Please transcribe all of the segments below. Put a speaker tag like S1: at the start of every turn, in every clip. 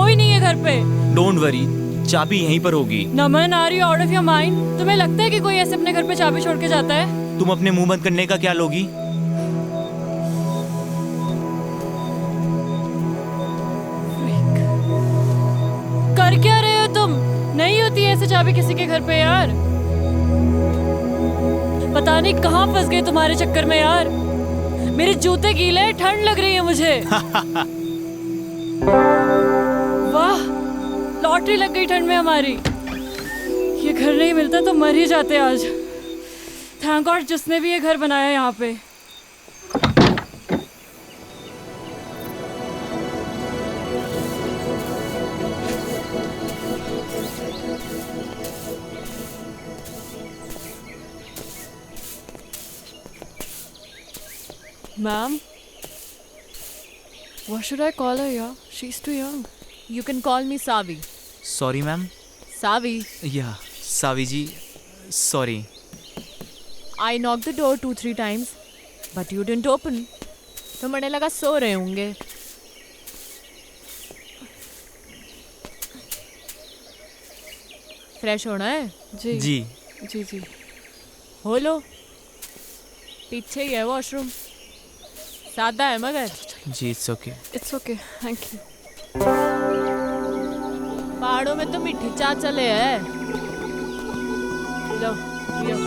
S1: कोई नहीं है घर पे।
S2: डोंट वरी, चाबी यहीं पर होगी।
S1: Naman, are you out of your mind? तुम्हें लगता है कि कोई ऐसे अपने घर पे चाबी छोड़ के जाता है?
S2: तुम अपने मुंह बंद करने का क्या लोगी?
S1: कर क्या रहे हो तुम? नहीं होती ऐसे चाबी किसी के घर पे यार। पता नहीं कहाँ फंस गए तुम्हारे चक्कर में यार। मेरे जूते गीले, ठंड लग रही है मुझे। वाह, लॉटरी लग गई ठंड में हमारी। ये घर नहीं मिलता तो मर ही जाते आज। थैंक गॉड जिसने भी ये घर बनाया यहाँ पे। Ma'am, what should I call her? Yeah, she's too young.
S3: You can call me Savi.
S2: Sorry ma'am.
S3: Savi,
S2: या सावी जी, sorry.
S3: I knocked the door 2-3 times, but you didn't open. तो मैंने लगा सो रहे होंगे। फ्रेश होना है?
S1: जी
S2: जी
S1: जी जी।
S3: हो लो, पीछे ही है वॉशरूम। सादा है मगर।
S2: जी, it's okay.
S1: It's okay, thank you.
S3: पहाड़ों में तो मीठी चाय चले है। लो पियो।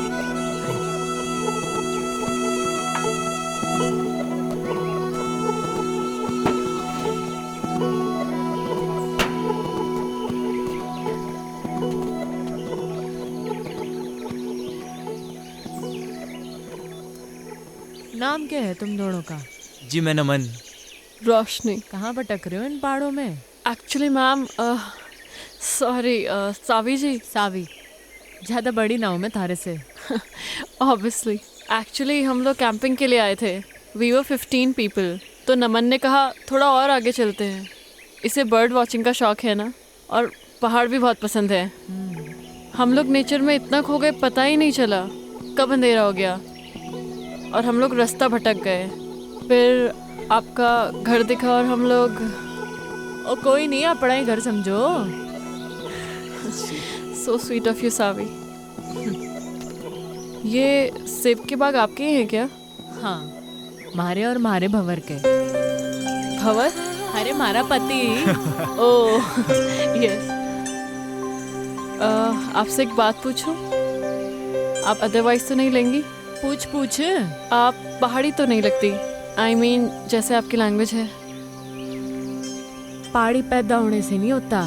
S3: नाम क्या है तुम दोनों का?
S2: जी मैं नमन।
S1: रोशनी।
S3: कहाँ भटक रहे हो इन पहाड़ों में?
S1: एक्चुअली मैम, सॉरी, सावी जी।
S3: सावी, ज़्यादा बड़ी ना हूँ मैं थारे से।
S1: ऑब्वियसली। एक्चुअली हम लोग कैंपिंग के लिए आए थे। We were 15 people. तो नमन ने कहा थोड़ा और आगे चलते हैं। इसे बर्ड वॉचिंग का शौक है ना, और पहाड़ भी बहुत पसंद है। हम लोग नेचर में इतना खो गए, पता ही नहीं चला कब अंधेरा हो गया और हम लोग रास्ता भटक गए। फिर आपका घर दिखा और हम लोग।
S3: ओ कोई नहीं, अपना ही घर समझो।
S1: सो स्वीट ऑफ यू सावी। ये सेब के बाग आपके ही हैं क्या?
S3: हाँ, मारे और मारे भंवर के।
S1: भंवर?
S3: अरे मारा पति।
S1: Oh yes. आपसे एक बात पूछूं? आप अदरवाइज तो नहीं लेंगी?
S3: पूछ पूछ।
S1: आप पहाड़ी तो नहीं लगती। आई मीन जैसे आपकी लैंग्वेज है।
S3: पहाड़ी पैदा होने से नहीं होता,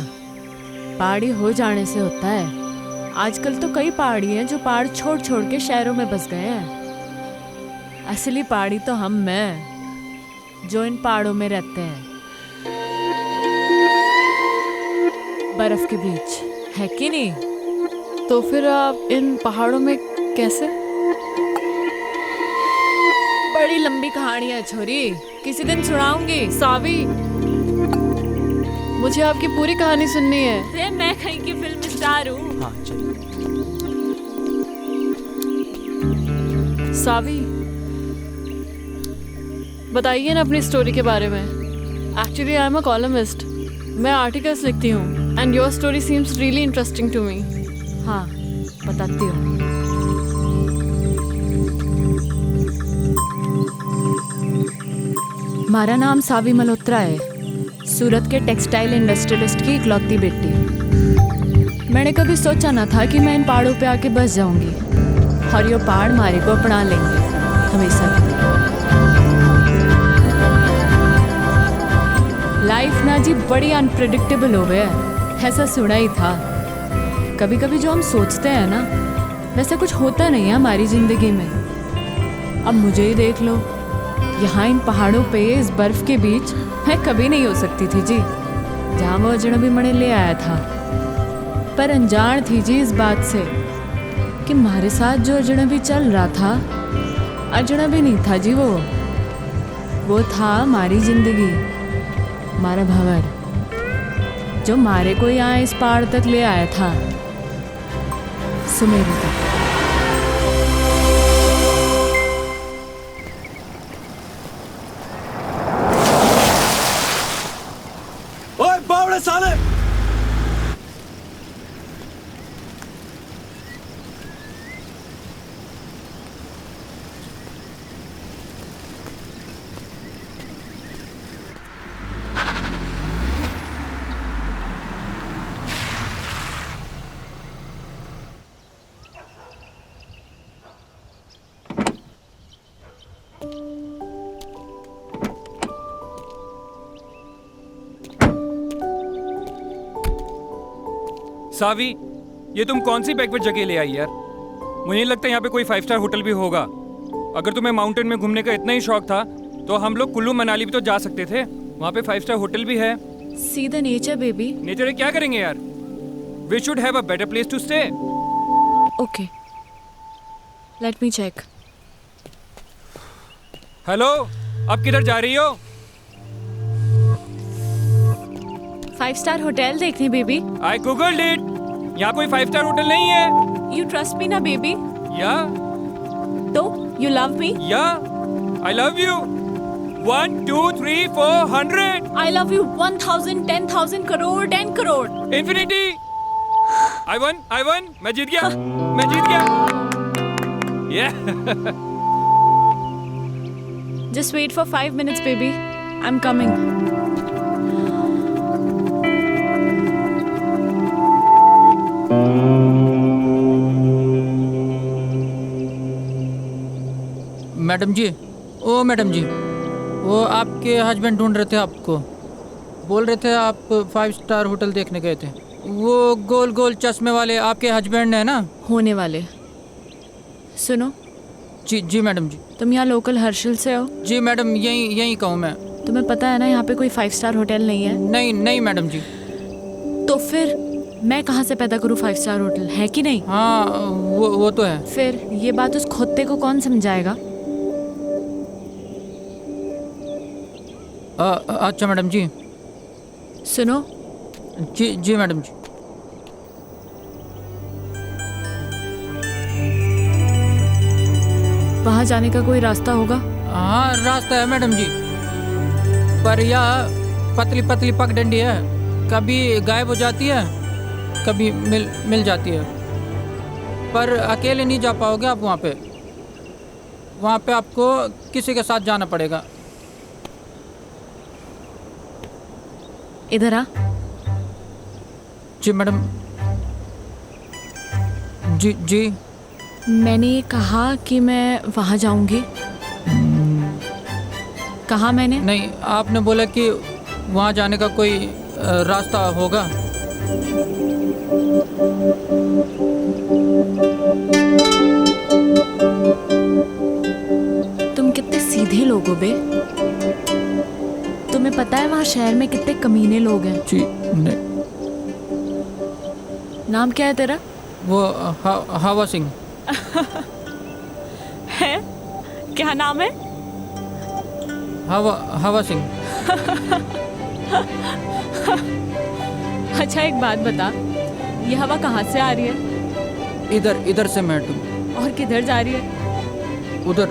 S3: पहाड़ी हो जाने से होता है। आजकल तो कई पहाड़ी हैं जो पहाड़ छोड़ छोड़ के शहरों में बस गए हैं। असली पहाड़ी तो हम हैं जो इन पहाड़ों में रहते हैं, बर्फ के बीच, है कि नहीं?
S1: तो फिर आप इन पहाड़ों में कैसे?
S3: बड़ी लंबी कहानी है छोरी, किसी दिन सुनाऊंगी।
S1: सावी, मुझे आपकी पूरी कहानी सुननी है।
S3: अरे मैं कहीं की फिल्म स्टार हूँ।
S2: हाँ चलिए।
S1: सावी, बताइए ना अपनी स्टोरी के बारे में। Actually I am a columnist. मैं आर्टिकल्स लिखती हूँ and your story seems really interesting to me.
S3: हाँ बताती हूँ। हमारा नाम सावी मल्होत्रा है, सूरत के टेक्सटाइल इंडस्ट्रियलिस्ट की इकलौती बेटी। मैंने कभी सोचा ना था कि मैं इन पहाड़ों पे आके बस जाऊंगी और ये पहाड़ हमारे को अपना लेंगे हमेशा के लिए। लाइफ ना जी बड़ी अनप्रेडिक्टेबल हो गया है, ऐसा सुना ही था। कभी कभी जो हम सोचते हैं ना, वैसा कुछ होता नहीं है हमारी ज़िंदगी में। अब मुझे ही देख लो, यहाँ इन पहाड़ों पे इस बर्फ़ के बीच मैं कभी नहीं हो सकती थी जी, जहाँ वो अजनबी मणे ले आया था। पर अनजान थी जी इस बात से कि हमारे साथ जो अजनबी चल रहा था, अजनबी नहीं था जी, वो था हमारी ज़िंदगी, हमारा भंवर, जो हमारे को यहाँ इस पहाड़ तक ले आया था, सुमेरु तक।
S4: बावड़े साले।
S5: सावी, ये तुम कौन सी बैकवर्ड जगह ले आई यार? मुझे नहीं लगता यहाँ पे कोई 5 स्टार होटल भी होगा। अगर तुम्हें माउंटेन में घूमने का इतना ही शौक था तो हम लोग कुल्लू मनाली भी तो जा सकते थे। वहाँ पे 5 स्टार होटल भी है।
S3: See the nature baby.
S5: Nature में क्या करेंगे यार? We should have a better place to stay.
S3: Okay, let me check.
S5: Hello, अब किधर जा रही हो?
S3: 5 स्टार होटल देखने बेबी।
S5: I googled it. यहाँ कोई 5 स्टार होटल नहीं है।
S3: यू ट्रस्ट मी ना बेबी?
S5: या
S3: तो यू लव मी?
S5: या I love you. 1 2 3 4 100
S3: I love you 1000 10,000 crore 10 crore.
S5: Infinity. I won. मैं जीत गया। मैं जीत गया। Yeah.
S3: Just wait for 5 minutes baby. I'm coming.
S6: Madam ji, ओ मैडम जी, वो आपके हस्बैंड ढूंढ रहे थे आपको। बोल रहे थे आप 5 स्टार होटल देखने गए थे। वो गोल गोल चश्मे वाले आपके हस्बैंड है ना?
S3: होने वाले। सुनो।
S6: जी मैडम जी।
S3: तुम यहाँ लोकल हर्षल से हो?
S6: जी मैडम, यहीं कहूँ मैं।
S3: तुम्हें पता है ना यहाँ पे कोई 5 स्टार होटल नहीं है?
S6: नहीं मैडम जी।
S3: तो फिर मैं कहाँ से पैदा करूँ 5 स्टार होटल, है कि नहीं?
S6: हाँ, वो तो है।
S3: फिर ये बात उस खोते को कौन समझाएगा?
S6: अच्छा मैडम जी।
S3: सुनो।
S6: जी मैडम जी।
S3: वहाँ जाने का कोई रास्ता होगा?
S6: हाँ, रास्ता है मैडम जी, पर यह पतली पतली पगडंडी है। कभी गायब हो जाती है, कभी मिल जाती है। पर अकेले नहीं जा पाओगे आप वहाँ पे। वहाँ पे आपको किसी के साथ जाना पड़ेगा।
S3: इधर आ।
S6: जी मैडम। जी।
S3: मैंने ये कहा कि मैं वहाँ जाऊंगी। कहा मैंने?
S6: नहीं, आपने बोला कि वहाँ जाने का कोई रास्ता होगा।
S3: तुम कितने सीधे लोग हो बे। तुम्हें पता है वहाँ शहर में कितने कमीने लोग हैं?
S6: जी नहीं।
S3: नाम क्या है तेरा?
S6: वो हवा सिंह
S3: है? क्या नाम है?
S6: हवा सिंह।
S3: अच्छा एक बात बता, ये हवा कहाँ से आ रही है?
S6: इधर से मैडम।
S3: और किधर जा रही है?
S6: उधर।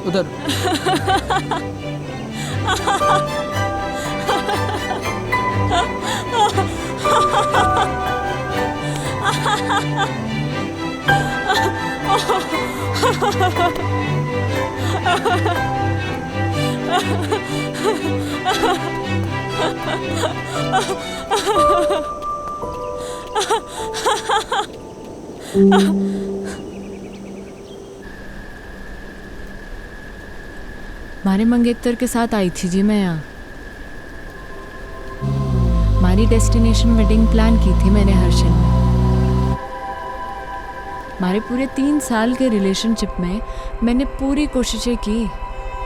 S3: मारे मंगेतर के साथ आई थी जी मैं यहाँ। हमारी डेस्टिनेशन वेडिंग प्लान की थी मैंने हर्षल में। हमारे पूरे 3 साल के रिलेशनशिप में मैंने पूरी कोशिशें की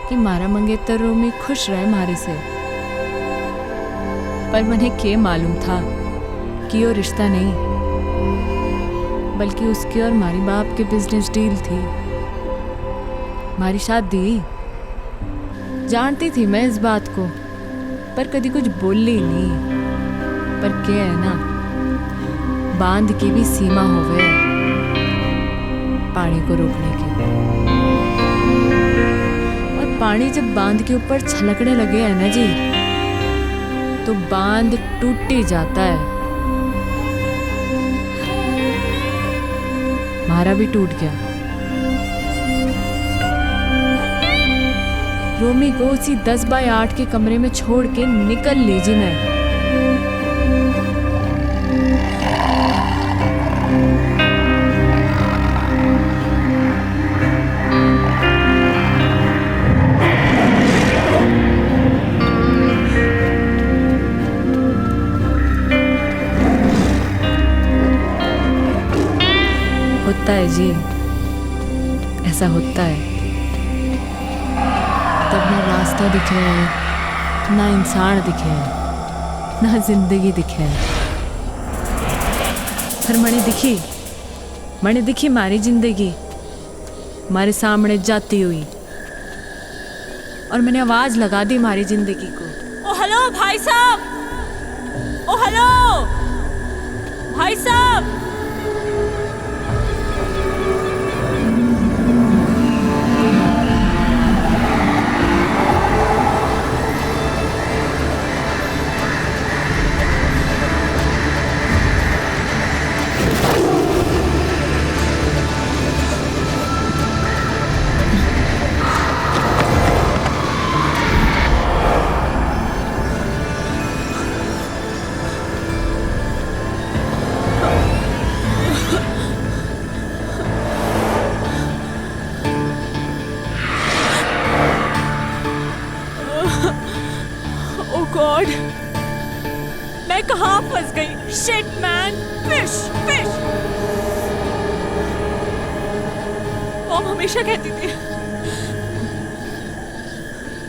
S3: कि मारा मंगेतर रोमी खुश रहे हमारे से। पर मुझे क्या मालूम था कि वो रिश्ता नहीं, बल्कि उसके और हमारी बाप के बिजनेस डील थी। हमारी शादी जानती थी मैं इस बात को, पर कभी कुछ बोली नहीं। पर क्या है ना, बांध की भी सीमा होवे पानी को रोकने की। और पानी जब बांध के ऊपर छलकने लगे है ना जी, तो बांध टूट ही जाता है। हमारा भी टूट गया। रोमी को उसी 10 बाय 8 के कमरे में छोड़ के निकल लीजिए मैं। होता है जी, ऐसा होता है। तब ना रास्ता दिखे है, ना इंसान दिखे है, ना जिंदगी दिखे है। पर मैंने दिखी हमारी जिंदगी हमारे सामने जाती हुई, और मैंने आवाज लगा दी हमारी जिंदगी को।
S1: ओ हेलो भाई साहब, ओ हेलो भाई साहब। गॉड, मैं कहाँ फंस गई? Shit man, fish fish. Mom हमेशा कहती थी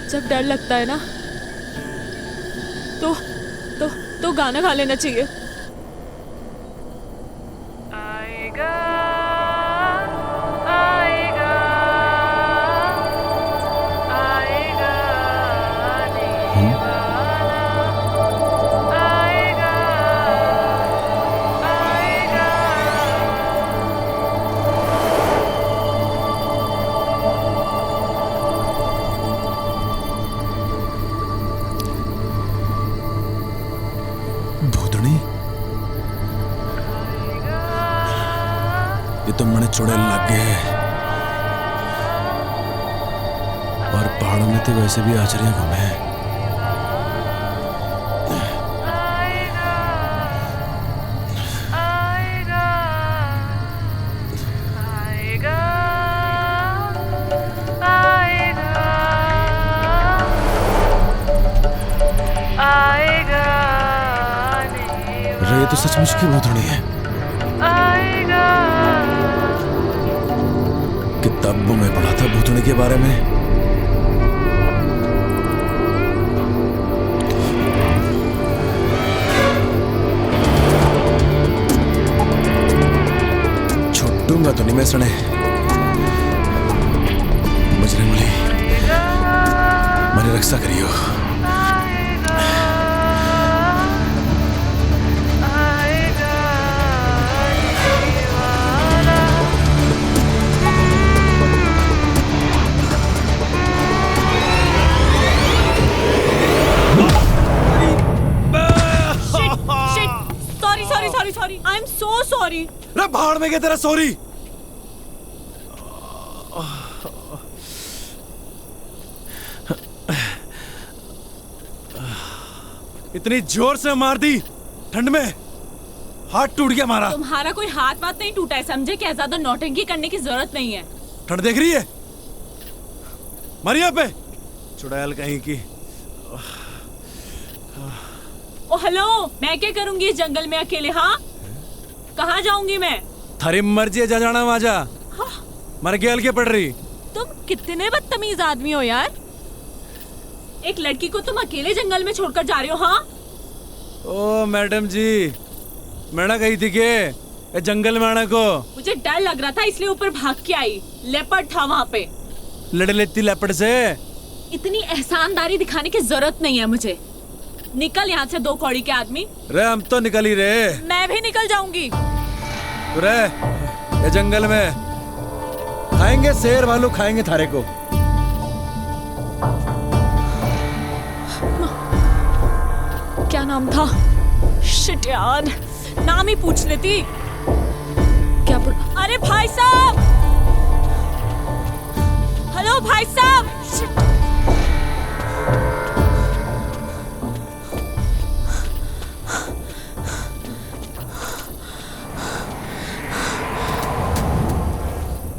S1: जब डर लगता है ना तो गाना गा लेना चाहिए। आएगा आएगा आएगा
S4: ये तो मने चुड़ैल लग गए हैं, और पहाड़ों में तो वैसे भी आचरियां कम है। ये तो सचमुच की भूतनी है। किताबों में पढ़ा था भूतनी के बारे में। छुट्टूंगा तो नहीं मैं सुने। बजरंग बली मेरी रक्षा करियो।
S1: Sorry, I'm so sorry.
S4: रे भाड़ में गया तेरा सॉरी। इतनी जोर से मार दी ठंड में, हाथ टूट गया हमारा।
S1: तुम्हारा कोई हाथ वाथ नहीं टूटा है, समझे? क्या ज्यादा नौटंकी करने की जरूरत नहीं है।
S4: ठंड देख रही है मर यहाँ पे, चुड़ैल कहीं की।
S1: ओ हेलो, मैं क्या करूंगी इस जंगल में अकेले? हाँ, कहाँ जाऊंगी मैं?
S4: थारी मर्जी है, जा जाना वहां जा।
S1: हाँ?
S4: मर के हल्के पड़ रही।
S1: तुम कितने बदतमीज आदमी हो यार। एक लड़की को तुम अकेले जंगल में छोड़कर जा रहे हो। हाँ?
S4: ओ मैडम जी, मैंने कही थी कि जंगल में आने को।
S1: मुझे डर लग रहा था इसलिए ऊपर भाग के आई। लेपर्ड था वहाँ पे।
S4: लड़ लेती लेपर्ड से।
S1: इतनी एहसानदारी दिखाने की जरूरत नहीं है मुझे। निकल यहाँ से, 2 कौड़ी के आदमी।
S4: रे हम तो निकल ही रहे।
S1: मैं भी निकल जाऊंगी।
S4: रे ये जंगल में खाएंगे, शेर भालू खाएंगे थारे को।
S3: नाम था? शिट यार, नाम ही पूछ लेती। क्या अरे भाई साहब, हेलो भाई साहब। शिट।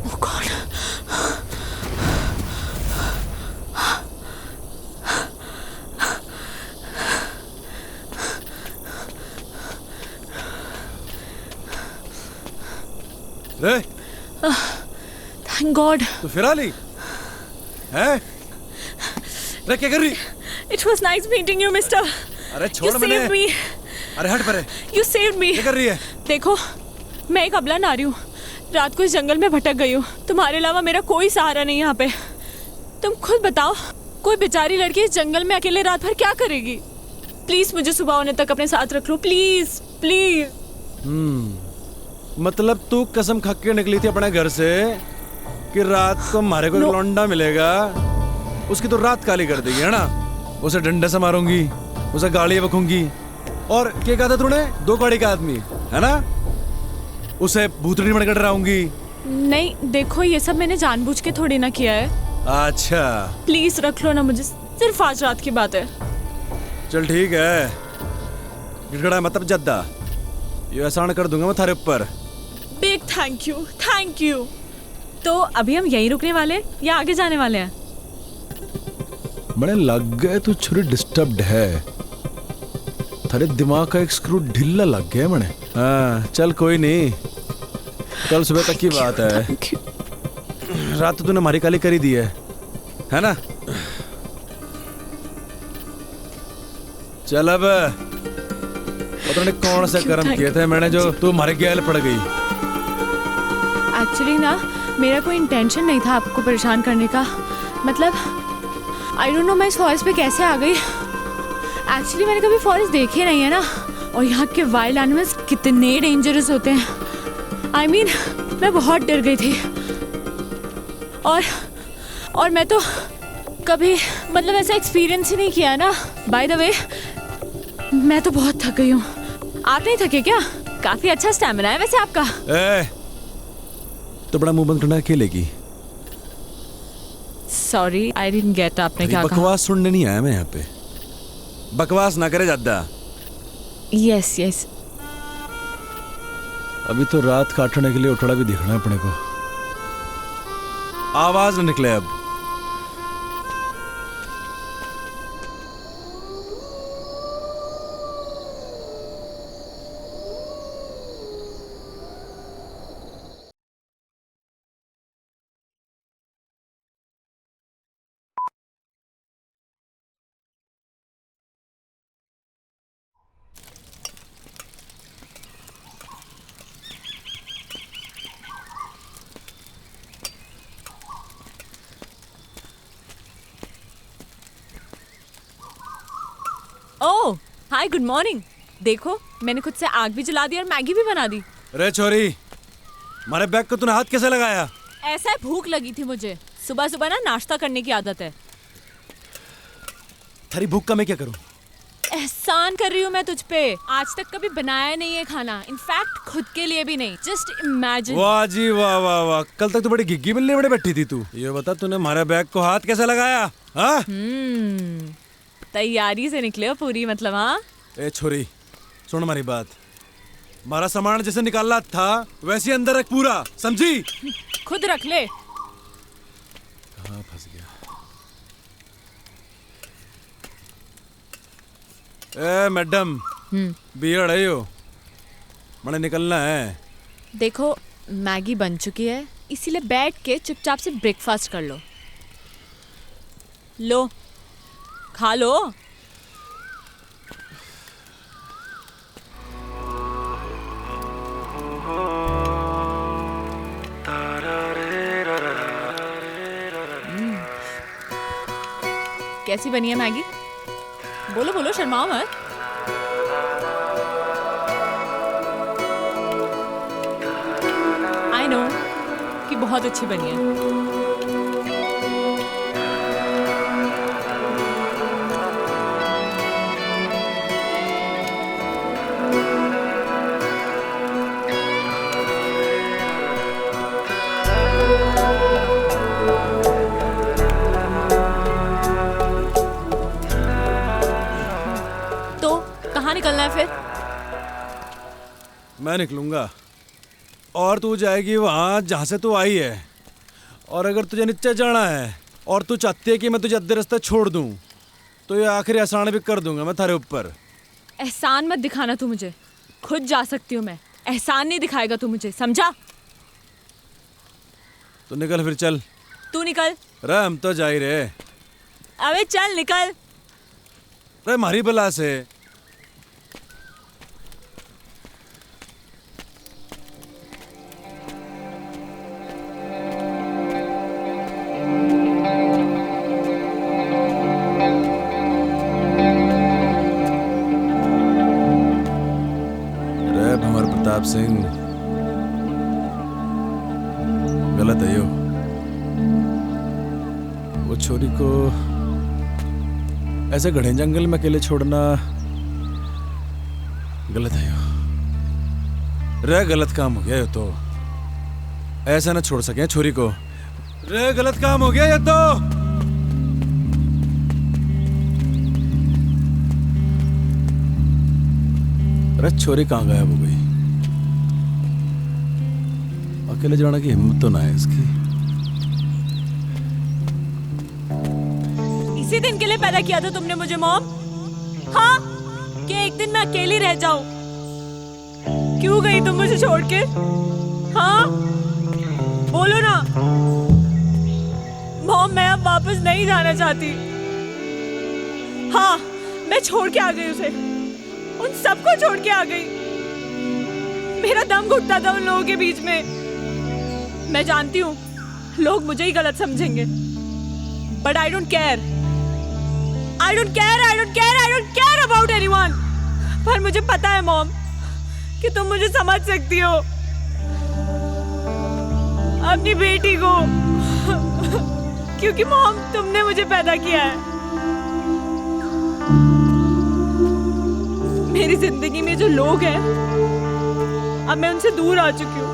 S3: Oh God.
S4: रे
S3: Thank God.
S4: तू फिर आ ली हैं? रे क्या कर रही?
S3: It was nice meeting you, mister.
S4: अरे
S3: You
S4: छोड़ मैंने।
S3: saved me.
S4: अरे हट परे।
S3: You saved me.
S4: क्या कर रही है?
S3: देखो, मैं एक अबला नारी हूँ। रात को इस जंगल में भटक गई हूँ। तुम्हारे अलावा मेरा कोई सहारा नहीं यहाँ पे। तुम खुद बताओ, कोई बेचारी लड़की इस जंगल में अकेले रात भर क्या करेगी? प्लीज मुझे सुबह होने तक अपने साथ रख लो, प्लीज प्लीज।
S4: मतलब तू कसम खा के निकली थी अपने घर से कि रात को हमारे को एक लौंडा मिलेगा, उसकी तो रात काली कर देगी, है ना? उसे डंडे से मारूंगी, उसे गाड़ी बकूंगी, और क्या कहा था तूने? 2 गाड़ी का आदमी, है ना? उसे भूतनी बनकर डराऊंगी।
S3: नहीं, देखो ये सब मैंने जानबूझ के थोड़ी ना किया है।
S4: अच्छा
S3: प्लीज रख लो ना मुझे, सिर्फ आज रात की बात है।
S4: चल ठीक है, गिड़गड़ा मतलब जद्दा, ये एहसान कर दूंगा मैं थारे ऊपर।
S3: Big thank you, thank you. तो अभी हम यहीं रुकने वाले हैं या आगे जाने वाले हैं?
S4: बड़े लग गए तू छुरी डिस्टर्ब्ड है, थारे दिमाग का एक स्क्रू ढीला लग गया मने। हाँ चल कोई नहीं, कल सुबह तक की बात है।
S3: Thank you.
S4: रात तो तूने हमारी काली करी दी है ना? चल अब पता नहीं कौन से कर्म किए थे मैंने जो तू हमारे गैल पड़ गई।
S3: एक्चुअली ना मेरा कोई इंटेंशन नहीं था आपको परेशान करने का। मतलब आई डोंट नो मैं इस फॉरेस्ट पे कैसे आ गई। एक्चुअली मैंने कभी फॉरेस्ट देखे नहीं है ना, और यहाँ के वाइल्ड एनिमल्स कितने डेंजरस होते हैं। आई मीन मैं बहुत डर गई थी, और मैं तो कभी मतलब ऐसा एक्सपीरियंस ही नहीं किया ना। बाय द वे मैं तो बहुत थक गई हूँ। आप नहीं थके क्या? काफी अच्छा स्टैमिना है वैसे आपका।
S4: तो बड़ा मुंह बंद करना अकेले की।
S3: सॉरी आई डिडंट गेट, आपने क्या कहा?
S4: बकवास सुनने नहीं आया मैं यहाँ पे, बकवास ना करे ज्यादा।
S3: Yes yes.
S4: अभी तो रात काटने के लिए उठड़ा भी दिखना है अपने को, आवाज न निकले अब।
S3: ओह हाय, गुड मॉर्निंग। देखो मैंने खुद से आग भी जला दी और मैगी भी बना दी।
S4: रे छोरी, हमारे बैग को तूने हाथ कैसे लगाया?
S3: ऐसा है, भूख लगी थी मुझे। सुबह सुबह ना नाश्ता करने की आदत है।
S4: थारी भूख का मैं क्या करूं?
S3: एहसान कर रही हूँ मैं तुझ पे। आज तक कभी बनाया नहीं है खाना, इनफैक्ट खुद के लिए भी नहीं। Just imagine.
S4: वाह जी वाह वाह वाह, कल तक तो बड़ी घिग्गी मिलने बड़े बैठी थी तू। ये बता तूने हमारे बैग को हाथ कैसे लगाया? हाँ
S3: तैयारी से निकले हो पूरी, मतलब। हाँ
S4: ए छोरी सुन हमारी बात, हमारा सामान जैसे निकालना था वैसे ही अंदर रख पूरा, समझी?
S3: खुद रख ले।
S4: कहाँ फंस गया? ए मैडम, बियर है यो, मैंने निकलना है।
S3: देखो मैगी बन चुकी है, इसीलिए बैठ के चुपचाप से ब्रेकफास्ट कर लो। लो खा लो। कैसी बनी है मैगी? बोलो बोलो, शर्माओ मत। आई नो कि बहुत अच्छी बनी है। है फिर?
S4: मैं निकलूंगा और तू जाएगी वहां जहां से तू आई है। और अगर तुझे नीचे जाना है और तू चाहती है कि मैं तुझे अद्धे रास्ते छोड़ दूं तो ये आखिरी एहसान भी कर दूंगा मैं थारे ऊपर।
S3: एहसान मत दिखाना तू मुझे, खुद जा सकती हूँ मैं, एहसान नहीं दिखाएगा तू मुझे, समझा?
S4: तो निकल फिर चल।
S3: तू निकल।
S4: रे हम तो जा ही रहे।
S3: अबे चल निकल।
S4: रे मारी बला से। रे भंवर प्रताप सिंह, गलत है यो। वो छोरी को ऐसे घने जंगल में अकेले छोड़ना गलत है यो। रे गलत काम हो गया ये तो, ऐसा ना छोड़ सके छोरी को। रे गलत काम हो गया ये तो। अरे छोरी कहाँ गायब हो गई? अकेले जाने की हिम्मत तो ना है इसकी।
S3: इसी दिन के लिए पैदा किया था तुमने मुझे मॉम? हाँ, कि एक दिन मैं अकेली रह जाऊं? क्यों गई तुम मुझे छोड़ के? हाँ, बोलो ना। मॉम मैं अब वापस नहीं जाना चाहती। हाँ, मैं छोड़ के आ गई उसे, उन सबको छोड़ के आ गई। मेरा दम घुटता था उन लोगों के बीच में। मैं जानती हूँ लोग मुझे ही गलत समझेंगे, but I don't care. I don't care about anyone. पर मुझे पता है मॉम कि तुम मुझे समझ सकती हो, अपनी बेटी को, क्योंकि मॉम तुमने मुझे पैदा किया है। मेरी जिंदगी में जो लोग हैं अब मैं उनसे दूर आ चुकी हूँ।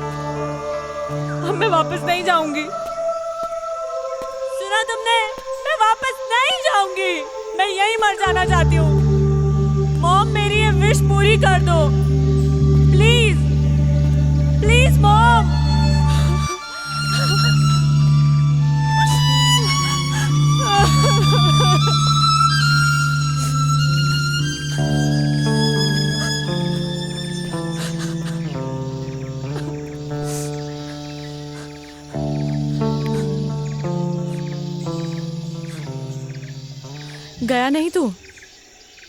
S3: अब मैं वापस नहीं जाऊंगी। सुना तुमने? मैं वापस नहीं जाऊंगी। मैं यहीं मर जाना चाहती हूँ। मॉम मेरी ये विश पूरी कर दो प्लीज, प्लीज मॉम। गया नहीं तू?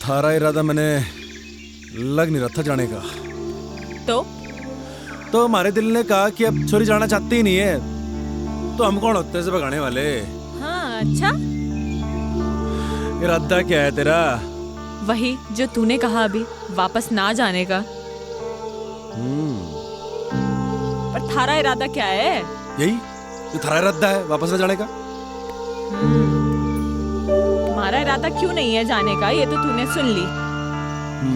S4: थारा इरादा मैंने लग नहीं रहा था जाने का। तो हमारे दिल ने कहा कि अब छोरी जाना चाहती ही नहीं है, तो हम कौन होते हैं इसे भगाने वाले?
S3: हाँ अच्छा,
S4: इरादा क्या है तेरा?
S3: वही जो तूने कहा अभी, वापस ना जाने का। पर थारा इरादा क्या है?
S4: यही जो थारा इरादा है, वापस न जाने का।
S3: हमारा इरादा क्यों नहीं है जाने का, ये तो तूने सुन ली।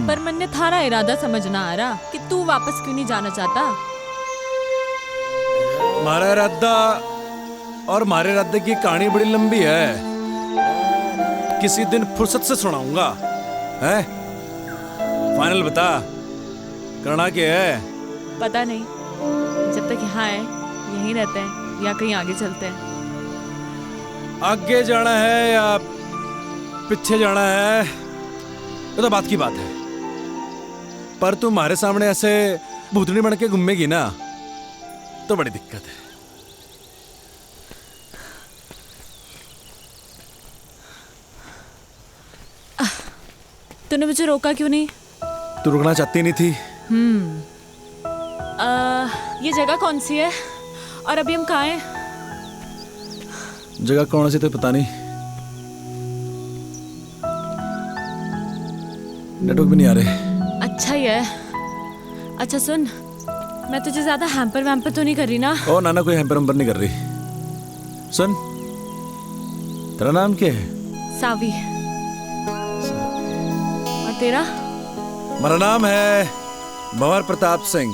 S3: पर मन ने थारा इरादा समझ ना आ रहा कि तू वापस क्यों नहीं जाना चाहता।
S4: हमारा इरादा और हमारे इरादे की कहानी बड़ी लंबी है, किसी दिन फुर्सत से सुनाऊंगा। है फाइनल बता, करना क्या है?
S3: पता नहीं, जब तक यहाँ है यहीं रहते हैं या कहीं आगे चलते हैं।
S4: आगे जाना है या पीछे जाना है ये तो बात की बात है, पर तू हमारे सामने ऐसे भूतनी बन के घूमेगी ना तो बड़ी दिक्कत है।
S3: तूने मुझे रोका क्यों नहीं?
S4: तू रुकना चाहती नहीं थी।
S3: ये जगह कौन सी है और अभी हम कहाँ हैं?
S4: जगह कौन सी तो पता नहीं, नेटवर्क भी नहीं आ रहे।
S3: अच्छा ही है। अच्छा सुन, मैं तुझे ज्यादा हैम्पर वैम्पर तो नहीं कर रही ना?
S4: ओ नाना, कोई हैम्पर वैम्पर नहीं कर रही। सुन, तेरा नाम क्या है?
S3: सावी। और तेरा?
S4: मेरा नाम है भंवर प्रताप सिंह।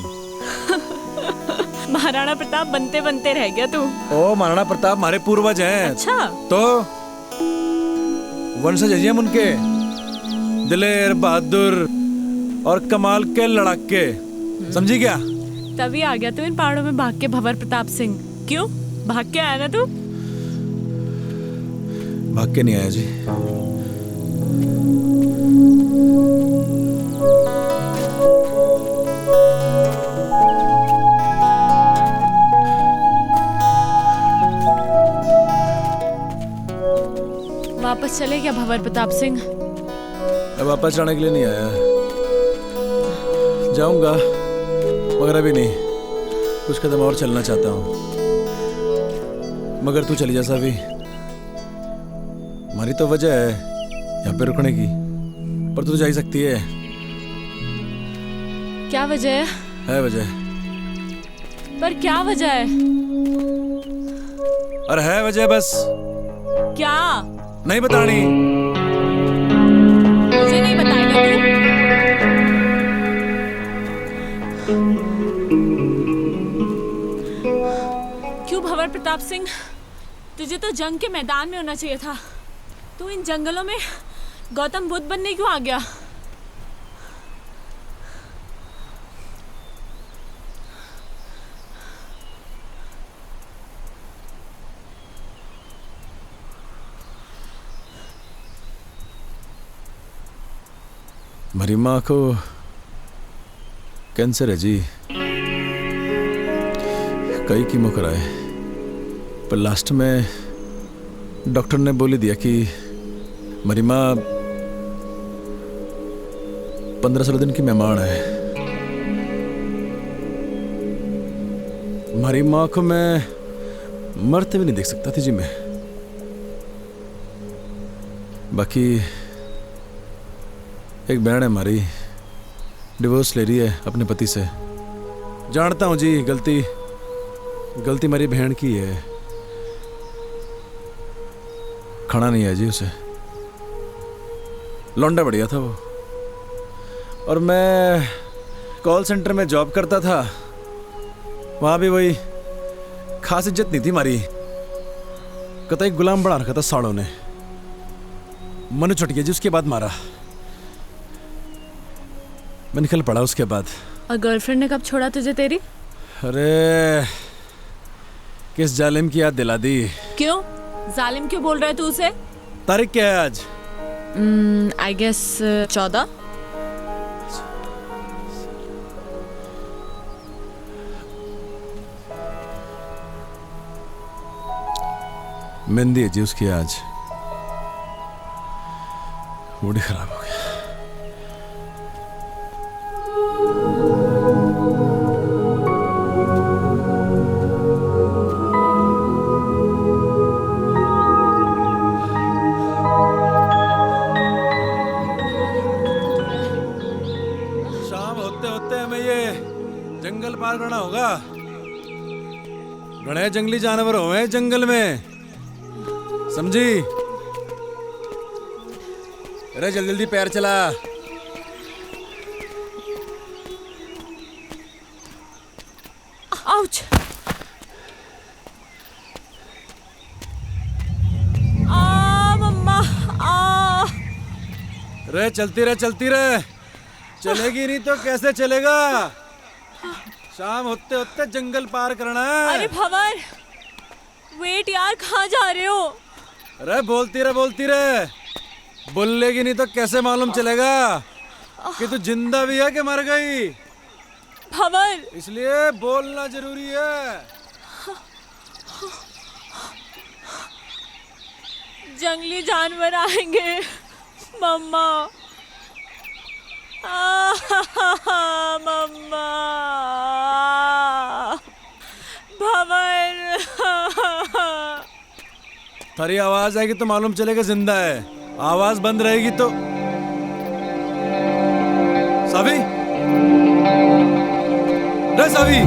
S3: महाराणा प्रताप बनते बनते रह गया तू।
S4: ओ महाराणा प्रताप हमारे पूर्वज हैं।
S3: अच्छा,
S4: तो वंशज हैं हम उनके, दिलेर बहादुर और कमाल के लड़ाके, समझी क्या?
S3: तभी आ गया तू इन पहाड़ों में भाग के भंवर प्रताप सिंह। क्यों भाग के आया ना तू?
S4: भाग के नहीं आया जी।
S3: वापस चले क्या भंवर प्रताप सिंह?
S4: मैं वापस जाने के लिए नहीं आया, जाऊंगा मगर अभी नहीं, कुछ कदम और चलना चाहता हूँ। मगर तू चली जा सावी, हमारी तो वजह है यहाँ पे रुकने की, पर तू जा ही सकती है।
S3: क्या वजह
S4: है वजह,
S3: पर क्या वजह है?
S4: अरे है वजह, बस
S3: क्या?
S4: नहीं बतानी।
S3: मुझे नहीं बताएगा तू? क्यों भंवर प्रताप सिंह, तुझे तो जंग के मैदान में होना चाहिए था। तू इन जंगलों में गौतम बुद्ध बनने क्यों आ गया?
S4: मेरी माँ को कैंसर है जी, कई कीमो कराए, पर लास्ट में डॉक्टर ने बोली दिया कि मेरी माँ 15-16 दिन की मेहमान है। हमारी माँ को मैं मरते भी नहीं देख सकता थी जी मैं। बाकी एक बहन है हमारी, डिवोर्स ले रही है अपने पति से। जानता हूँ जी, गलती मेरी बहन की है, खाना नहीं है जी उसे। लौंडा बढ़िया था वो, और मैं कॉल सेंटर में जॉब करता था, वहाँ भी वही खास इज्जत नहीं थी हमारी, कतई गुलाम बना रखा था साड़ों ने। मनु चट गया जी, उसके बाद मारा, मैं निकल पड़ा उसके बाद।
S3: और गर्लफ्रेंड ने कब छोड़ा तुझे तेरी?
S4: अरे किस जालिम की याद दिला दी।
S3: क्यों जालिम क्यों बोल रहा है तू उसे?
S4: तारीख क्या है आज?
S3: I guess 14।
S4: मेहंदी है जी उसकी आज, मूड ही खराब हो गया। शाम होते होते हमें ये जंगल पार करना होगा। घने जंगली जानवर हुए जंगल में, समझी? अरे जल्दी जल्दी पैर चला।
S3: आउच! आ मम्मा आ!
S4: रे चलती रहे, चलेगी नहीं तो कैसे चलेगा? शाम होते होते जंगल पार करना है।
S3: अरे भंवर, वेट यार, कहाँ जा रहे हो?
S4: अरे बोलती रहे, बोलेगी नहीं तो कैसे मालूम चलेगा कि तू जिंदा भी है कि मर गई?
S3: भंवर,
S4: इसलिए बोलना जरूरी है।
S3: जंगली जानवर आएंगे मम्मा। मम्मा, भंवर।
S4: तेरी आवाज आएगी तो मालूम चलेगा जिंदा है, आवाज बंद रहेगी तो। सावी, रे सावी,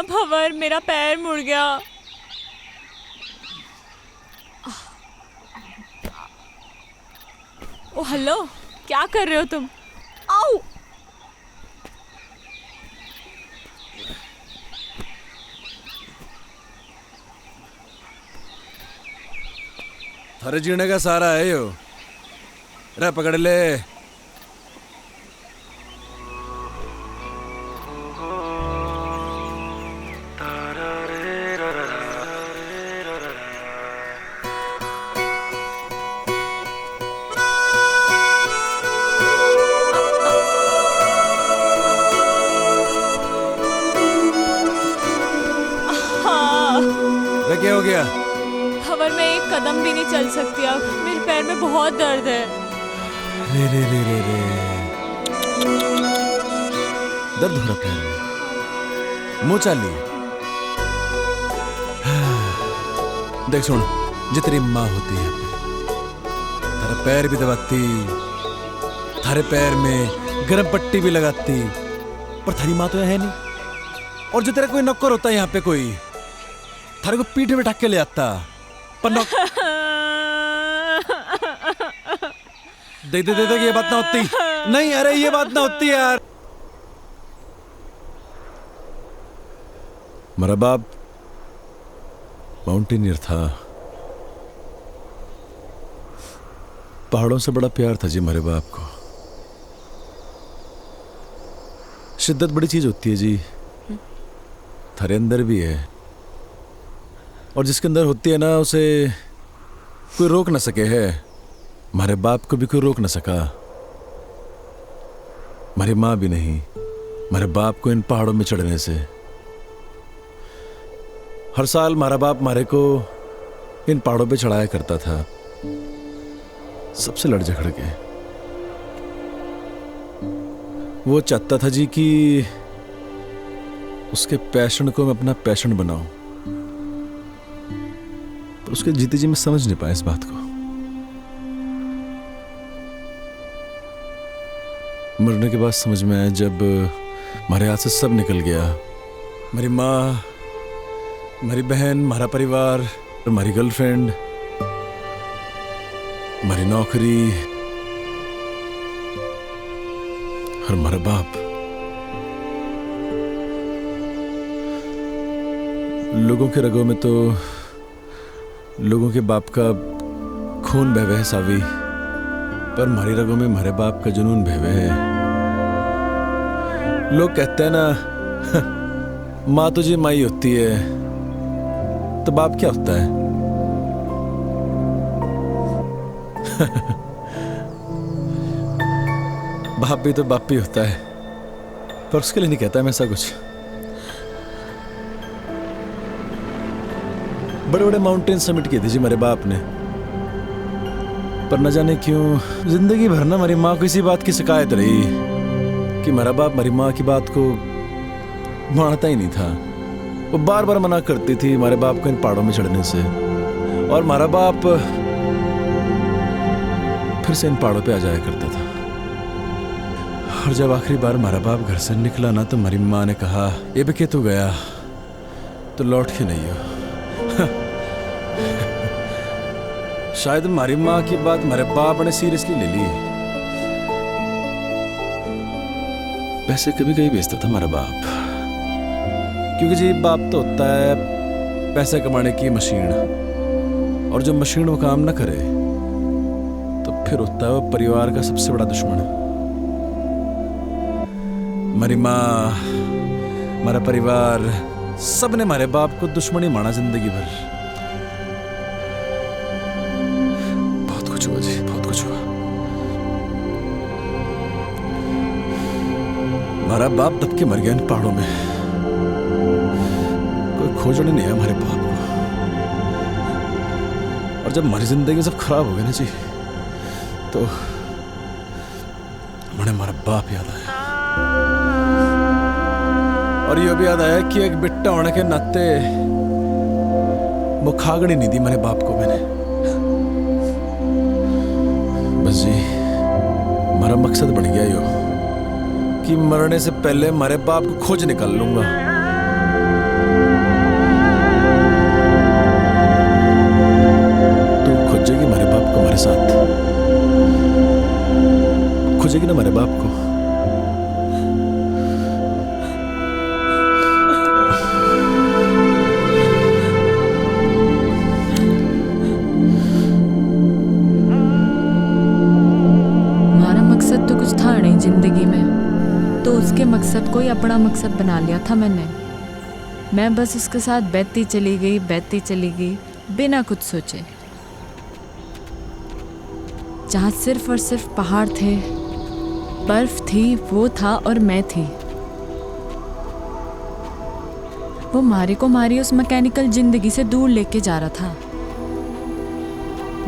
S3: भंवर, मेरा पैर मुड़ गया। ओ हेलो, क्या कर रहे हो तुम? आओ!
S4: थारे जीने का सारा है यो। रे पकड़ ले। रे क्या हो गया?
S1: खबर मैं एक कदम भी नहीं चल सकती अब, मेरे पैर में बहुत दर्द है।
S4: रे रे रे रे रे दर्द हो रहा पैर में, मुंह चाली। देख सुन, जो तेरी माँ होती है थारा पैर भी दबाती, थारे पैर में गर्म पट्टी भी लगाती, पर थारी माँ तो है नहीं। और जो तेरा कोई नौकर होता है यहाँ पे कोई, थारे को पीठ में ढक के ले आता, पर देख दे दे ये बात ना होती। नहीं अरे ये बात ना होती यार। मेरा बाप माउंटेनियर था, पहाड़ों से बड़ा प्यार था जी मेरे बाप को। शिद्दत बड़ी चीज होती है जी, थारे अंदर भी है, और जिसके अंदर होती है ना उसे कोई रोक ना सके है। हमारे बाप को भी कोई रोक ना सका, हमारी माँ भी नहीं, हमारे बाप को इन पहाड़ों में चढ़ने से। हर साल हमारा बाप हमारे को इन पहाड़ों पे चढ़ाया करता था, सबसे लड़ झगड़ के। वो चाहता था जी कि उसके पैशन को मैं अपना पैशन बनाऊं, पर उसके जीते जी मैं समझ नहीं पाया इस बात को। मरने के बाद समझ में आया जब हमारे हाथ से सब निकल गया। मेरी माँ, हमारी बहन, हमारा परिवार, हमारी गर्लफ्रेंड, हमारी नौकरी और हमारा बाप। लोगों के रगों में तो लोगों के बाप का खून बह है सावी, पर हमारी रगों में हमारे बाप का जुनून बह है। लोग कहते हैं ना माँ तुझे माई होती है, तो बाप क्या होता है? बाप भी तो बाप ही होता है, पर उसके लिए नहीं कहता मैं ऐसा कुछ। बड़े बड़े माउंटेन समिट किए थे जी मेरे बाप ने, पर न जाने क्यों जिंदगी भर ना हमारी माँ को इसी बात की शिकायत रही कि मेरा बाप हमारी माँ की बात को मानता ही नहीं था। वो बार बार मना करती थी हमारे बाप को इन पहाड़ों में चढ़ने से, और हमारा बाप फिर से इन पहाड़ों पे आ जाया करता था। और जब आखिरी बार हमारा बाप घर से निकला ना, तो हमारी माँ ने कहा ये भी तू गया तो लौट के नहीं हो। शायद हमारी माँ की बात हमारे बाप ने सीरियसली ले ली। पैसे कभी कभी बेचता था हमारा बाप, क्योंकि जी बाप तो होता है पैसे कमाने की मशीन, और जब मशीन वो काम ना करे तो फिर होता है वो परिवार का सबसे बड़ा दुश्मन। हमारी माँ, हमारा परिवार, सब ने हमारे बाप को दुश्मन ही माना जिंदगी भर। बहुत कुछ हुआ जी, बहुत कुछ हुआ। हमारा बाप दब के मर गया इन पहाड़ों में, कोई खोजने नहीं है हमारे बाप को। और जब हमारी जिंदगी सब खराब हो गई ना जी, तो हमारे हमारा बाप याद आया। और ये भी याद आया कि एक बिट्टा होने के नाते वो खागड़ी नहीं दी मेरे बाप को मैंने। बस जी हमारा मकसद बन गया यो कि मरने से पहले हमारे बाप को खोज निकाल लूंगा। तू खोजेगी हमारे बाप को हमारे साथ, खोजेगी ना हमारे बाप को।
S3: कोई अपना मकसद बना लिया था मैंने। मैं बस उसके साथ बहती चली गई बिना कुछ सोचे। जहाँ सिर्फ और सिर्फ पहाड़ थे, बर्फ थी, वो था और मैं थी। वो मारे को मारी उस मैकेनिकल जिंदगी से दूर लेके जा रहा था।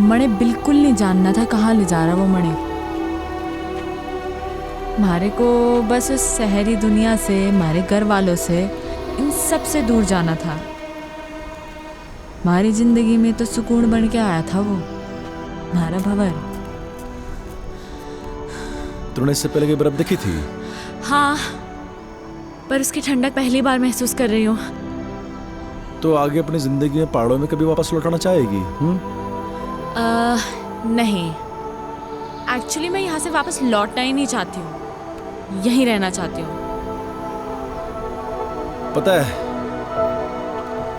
S3: मणे बिल्कुल नहीं जानना था कहाँ ले जा रहा वो मणे। मारे को बस उस शहरी दुनिया से, मारे घर वालों से, इन सब से दूर जाना था। हमारी जिंदगी में तो सुकून बन के आया था वो, हमारा भंवर।
S4: तूने इससे पहले की बर्फ देखी थी?
S3: हाँ, पर उसकी ठंडक पहली बार महसूस कर रही हूँ।
S4: तो आगे अपनी जिंदगी में पहाड़ों में कभी वापस लौटाना चाहेगी?
S3: नहीं, एक्चुअली मैं यहाँ से वापस लौटना ही नहीं चाहती हूँ, यहीं रहना चाहती हूँ।
S4: पता है,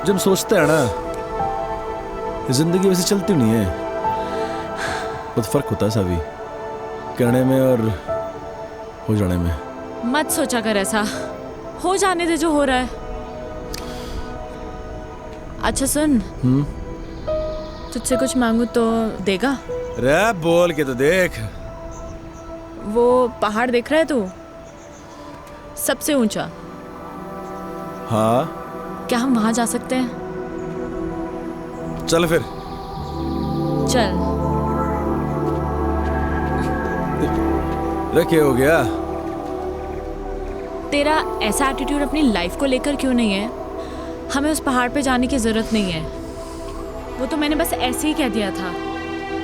S4: जब हम सोचते हैं ना, जिंदगी वैसे चलती नहीं है। बहुत फर्क होता है सावी, कहने में और हो जाने में।
S3: मत सोचा कर ऐसा, हो जाने दे जो हो रहा है। अच्छा सुन, तुझसे कुछ मांगू तो देगा?
S4: रे बोल के तो देख।
S3: वो पहाड़ देख रहा है तू, सबसे ऊंचा?
S4: हाँ।
S3: क्या हम वहां जा सकते हैं?
S4: चल फिर।
S3: चल।
S4: रे क्या हो गया?
S3: तेरा ऐसा एटीट्यूड अपनी लाइफ को लेकर क्यों नहीं है? हमें उस पहाड़ पे जाने की जरूरत नहीं है, वो तो मैंने बस ऐसे ही कह दिया था।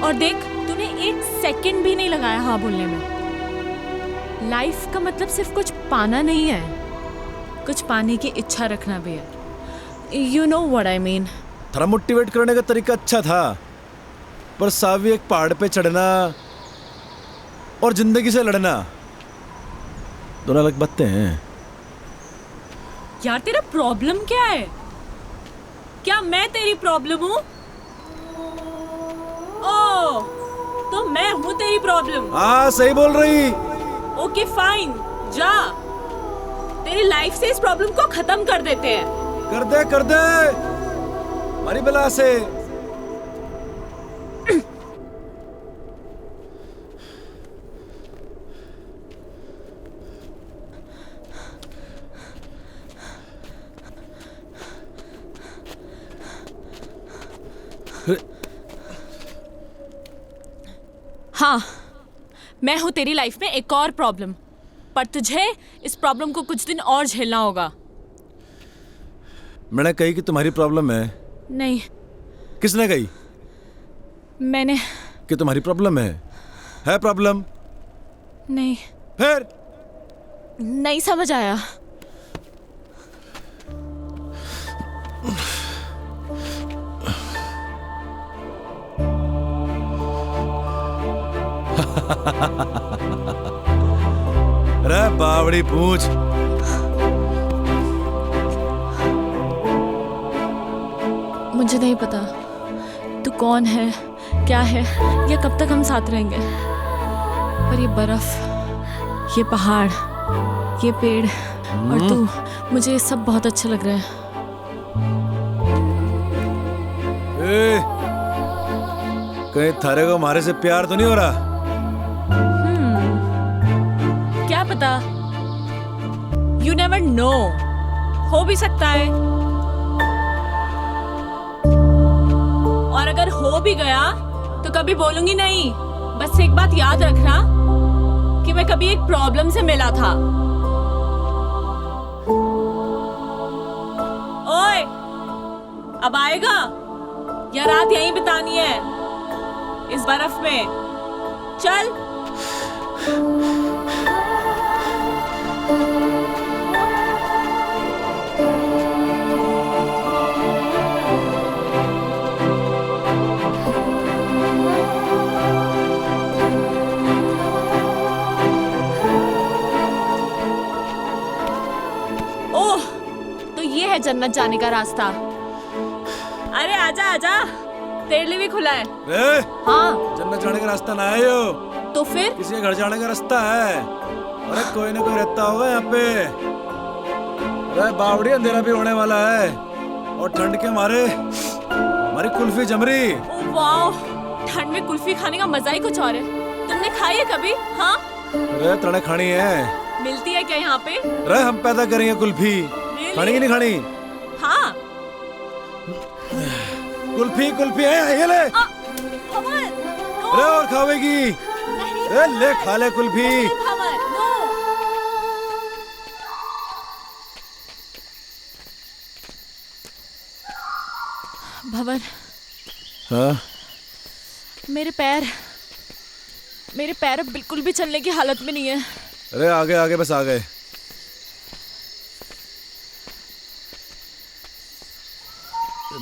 S3: और देख, तूने 1 सेकंड भी नहीं लगाया हाँ बोलने में। लाइफ का मतलब सिर्फ कुछ पाना नहीं है, कुछ पाने की इच्छा रखना भी है। You know what I mean.
S4: थोड़ा मोटिवेट करने का तरीका अच्छा था, पर सावी एक पहाड़ पे चढ़ना और जिंदगी से लड़ना दोनों अलग बातें हैं।
S3: यार तेरा प्रॉब्लम क्या है? क्या मैं तेरी प्रॉब्लम हूँ? ओह, तो मैं हूँ तेरी प्रॉब्लम?
S4: हाँ सही बोल रही।
S3: ओके फाइन, जा, तेरी लाइफ से इस प्रॉब्लम को खत्म कर देते हैं।
S4: कर दे हमारी बला से।
S3: हाँ, मैं हूँ तेरी लाइफ में एक और प्रॉब्लम, पर तुझे इस प्रॉब्लम को कुछ दिन और झेलना होगा।
S4: मैंने कही कि तुम्हारी प्रॉब्लम है?
S3: नहीं।
S4: किसने कही?
S3: मैंने।
S4: कि तुम्हारी प्रॉब्लम है प्रॉब्लम?
S3: नहीं।
S4: फिर?
S3: नहीं समझ आया।
S4: अरे बावड़ी पूछ।
S3: मुझे नहीं पता तू कौन है, क्या है, या कब तक हम साथ रहेंगे, पर ये बर्फ, ये पहाड़, ये पेड़ और तू, मुझे ये सब बहुत अच्छा लग रहा है।
S4: कहीं थारे को हमारे से प्यार तो नहीं हो रहा?
S3: क्या पता, यू नेवर नो, हो भी सकता है। और अगर हो भी गया तो कभी बोलूंगी नहीं। बस एक बात याद रखना कि मैं कभी एक प्रॉब्लम से मिला था। ओए, अब आएगा या रात यहीं बितानी है इस बर्फ में? चल। ओह, तो ये है जन्नत जाने का रास्ता। अरे आजा आजा, तेरे लिए भी खुला है। हाँ,
S4: जन्नत जाने का रास्ता ना है यो,
S3: तो फिर
S4: किसी के घर जाने का रास्ता है। अरे कोई ना कोई रहता होगा यहाँ पे। अरे बावड़ी, अंधेरा भी होने वाला है और ठंड के मारे हमारी कुल्फी जम रही।
S1: ओह वाओ, ठंड में कुल्फी खाने का मजा ही कुछ और है। तुमने खाई है कभी? हाँ,
S4: अरे तड़े खानी है।
S1: मिलती है क्या यहाँ पे?
S4: अरे हम पैदा करेंगे कुल्फी। खानी की नहीं खानी?
S1: हाँ।
S4: कुल्फी कुल्फी है, ये ले।
S1: भंवर, नो।
S4: अरे और खावेगी?
S1: नहीं,
S4: अरे ले, खा ले कुल्फी।
S1: भंवर, नो। भंवर,
S4: हाँ?
S1: मेरे पैर अब बिल्कुल भी चलने की हालत में नहीं है।
S4: अरे आगे आगे, बस आ गए।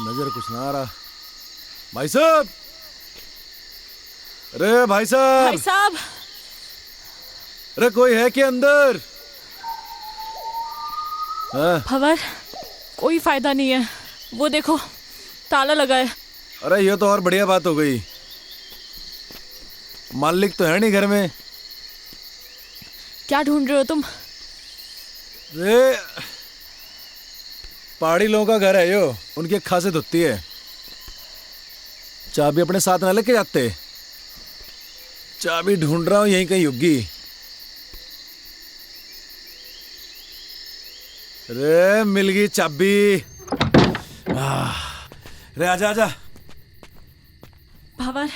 S4: नजर कुछ ना आ रहा। भाई साहब, अरे भाई साहब,
S1: भाई साहब,
S4: अरे कोई है क्या अंदर? हाँ?
S1: भंवर, कोई फायदा नहीं है। वो देखो, ताला लगा है।
S4: अरे ये तो और बढ़िया बात हो गई। मालिक तो है नहीं घर में।
S1: क्या ढूंढ रहे हो तुम?
S4: अरे पहाड़ी लोगों का घर है यो, उनकी एक खासियत होती है, चाबी अपने साथ ना लेके जाते। चाबी ढूंढ रहा हूं, यहीं कहीं होगी। अरे मिल गई चाबी। अरे आजा आजा।
S1: भंवर,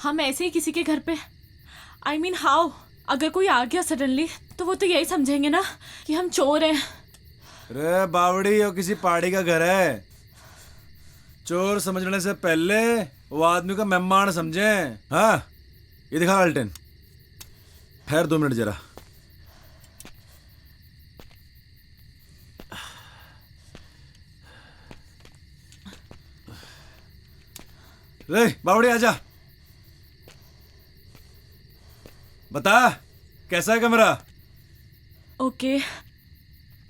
S1: हम ऐसे ही किसी के घर पे, I mean हाउ, अगर कोई आ गया सडनली तो वो तो यही समझेंगे ना कि हम चोर हैं।
S4: अरे बावड़ी, और किसी पहाड़ी का घर है। चोर समझने से पहले वो आदमी का मेहमान समझे। हाँ, ये दिखा अल्टन। ठहर 2 मिनट जरा। रे बावड़ी आजा, बता कैसा है कमरा?
S1: ओके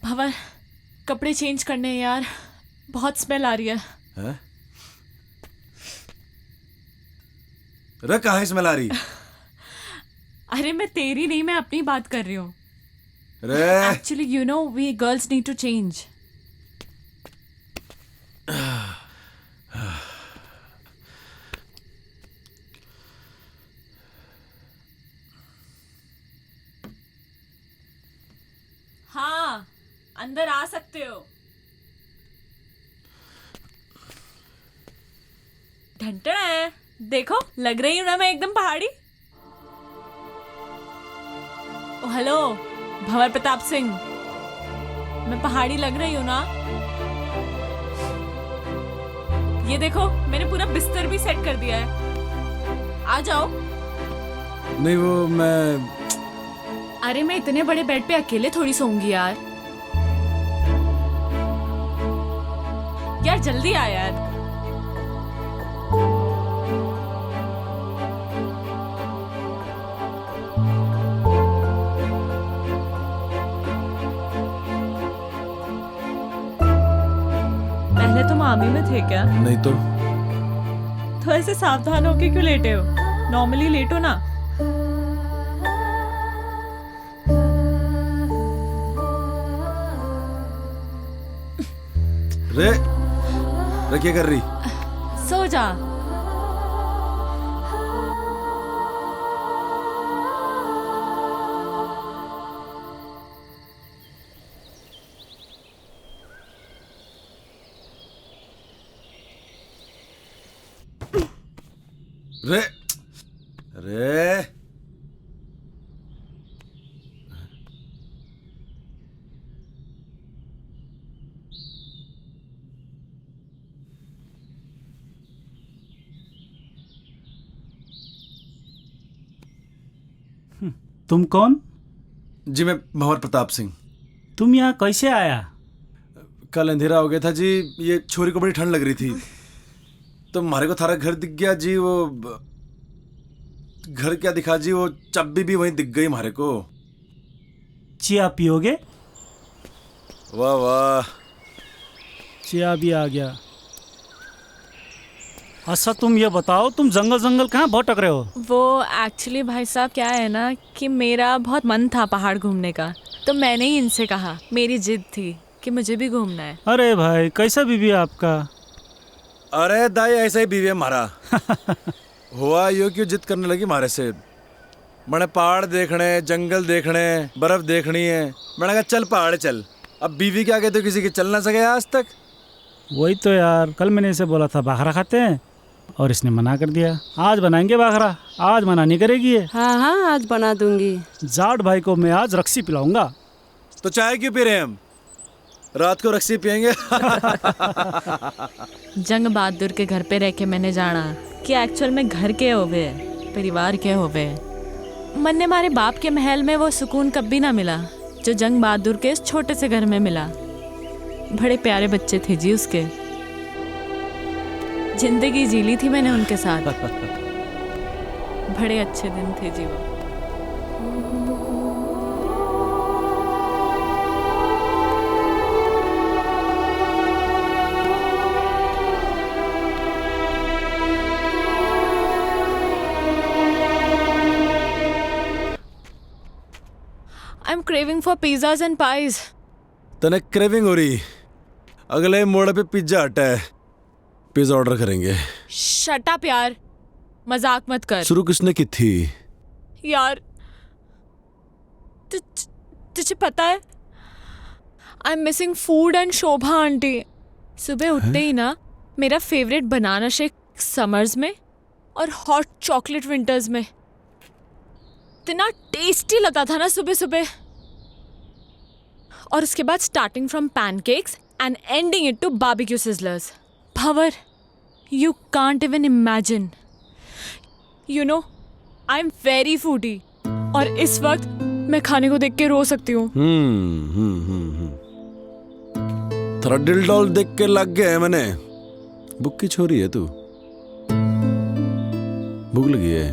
S1: भंवर, कपड़े चेंज करने हैं यार, बहुत स्मेल आ रही है।
S4: हैं? अरे कहाँ स्मेल आ रही?
S1: अरे मैं तेरी नहीं, मैं अपनी बात कर रही हूँ।
S4: अरे
S1: actually you know we girls need to change. हाँ, अंदर आ सकते हो। ढंटड़ा है, देखो लग रही हूँ ना मैं एकदम पहाड़ी। ओ हेलो भंवर प्रताप सिंह, मैं पहाड़ी लग रही हूँ ना? ये देखो मैंने पूरा बिस्तर भी सेट कर दिया है, आ जाओ।
S4: नहीं वो मैं,
S1: अरे मैं इतने बड़े बेड पे अकेले थोड़ी सोऊंगी यार। यार जल्दी आ यार। पहले तुम आर्मी में थे क्या?
S4: नहीं
S1: तो ऐसे सावधान होके क्यों लेटे हो? नॉर्मली लेटो ना।
S4: रे क्या कर रही?
S1: सो जा।
S4: रे रे
S7: तुम कौन?
S4: जी मैं भंवर प्रताप सिंह।
S7: तुम यहाँ कैसे आया?
S4: कल अंधेरा हो गया था जी, ये छोरी को बड़ी ठंड लग रही थी तो हमारे को थारा घर दिख गया जी। वो घर क्या दिखा जी, वो चाबी भी वहीं दिख गई हमारे को।
S7: चिया पियोगे?
S4: वाह वाह,
S7: चिया भी आ गया। अच्छा तुम ये बताओ, तुम जंगल जंगल कहाँ भटक रहे हो?
S1: वो एक्चुअली भाई साहब क्या है ना कि मेरा बहुत मन था पहाड़ घूमने का,
S3: तो मैंने ही इनसे कहा, मेरी जिद थी कि मुझे भी घूमना है।
S7: अरे भाई कैसा बीवी है आपका?
S4: अरे दाई ऐसा ही बीवी है हमारा। हुआ यो क्यों जिद करने लगी हमारे से। मैंने पहाड़ देखने, जंगल देखने, बर्फ देखनी है। मैंने कहा चल पहाड़ चल। अब बीवी के आगे तो किसी के चल ना सके आज तक।
S7: वही तो यार, कल मैंने इसे बोला था बाखरा खाते हैं और इसने मना कर दिया। आज बनाएंगे बाखरा, आज मना नहीं करेगी ये।
S8: हाँ हाँ आज बना दूंगी।
S7: जाट भाई को मैं आज रक्सी पिलाऊंगा।
S4: तो चाय क्यों पी रहे हैं हम? रात को रक्सी पियेंगे।
S3: जंग बहादुर के घर पे रह के मैंने जाना कि एक्चुअल में घर के होवे, परिवार के होवे। मन ने हमारे बाप के महल में वो सुकून कभी ना मिला जो जंग बहादुर के इस छोटे से घर में मिला। बड़े प्यारे बच्चे थे जी उसके। जिंदगी जी ली थी मैंने उनके साथ। बड़े अच्छे दिन थे जी वो। I'm craving for pizzas and pies.
S4: तने क्रेविंग हो रही? अगले मोड़ पे पिज्जा हटा है, पिज्जा ऑर्डर करेंगे।
S3: Shut up यार, मजाक मत कर।
S4: शुरू किसने की थी?
S3: यार तुझे पता है I'm missing food and Shobha aunty. सुबह उठते ही ना मेरा फेवरेट बनाना शेक समर्स में और हॉट चॉकलेट विंटर्स में। इतना टेस्टी लगता था ना सुबह सुबह। और उसके बाद starting from pancakes and ending it to barbecue sizzlers. Bhanwar, you can't even imagine. You know I am very foodie और इस वक्त मैं खाने को देख के रो सकती हूँ।
S4: थोड़ा दिल डॉल देख के लग गया है मैंने। भूख की छोरी है तू? भूख लगी है?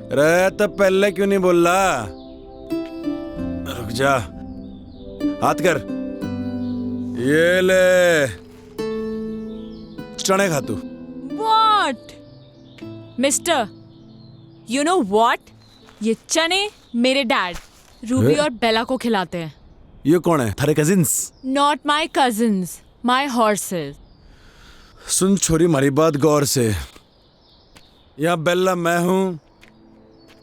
S4: अरे तो पहले क्यों नहीं बोल रहा? रुक जा, हाथ कर। ये ले चने खा तू।
S3: What? Mister, you know what? ये चने मेरे डैड रूबी और बेला को खिलाते हैं।
S4: ये कौन है? थारे cousins?
S3: Not my cousins, my horses.
S4: सुन छोरी हमारी बात गौर से। यहाँ बेला मैं हूँ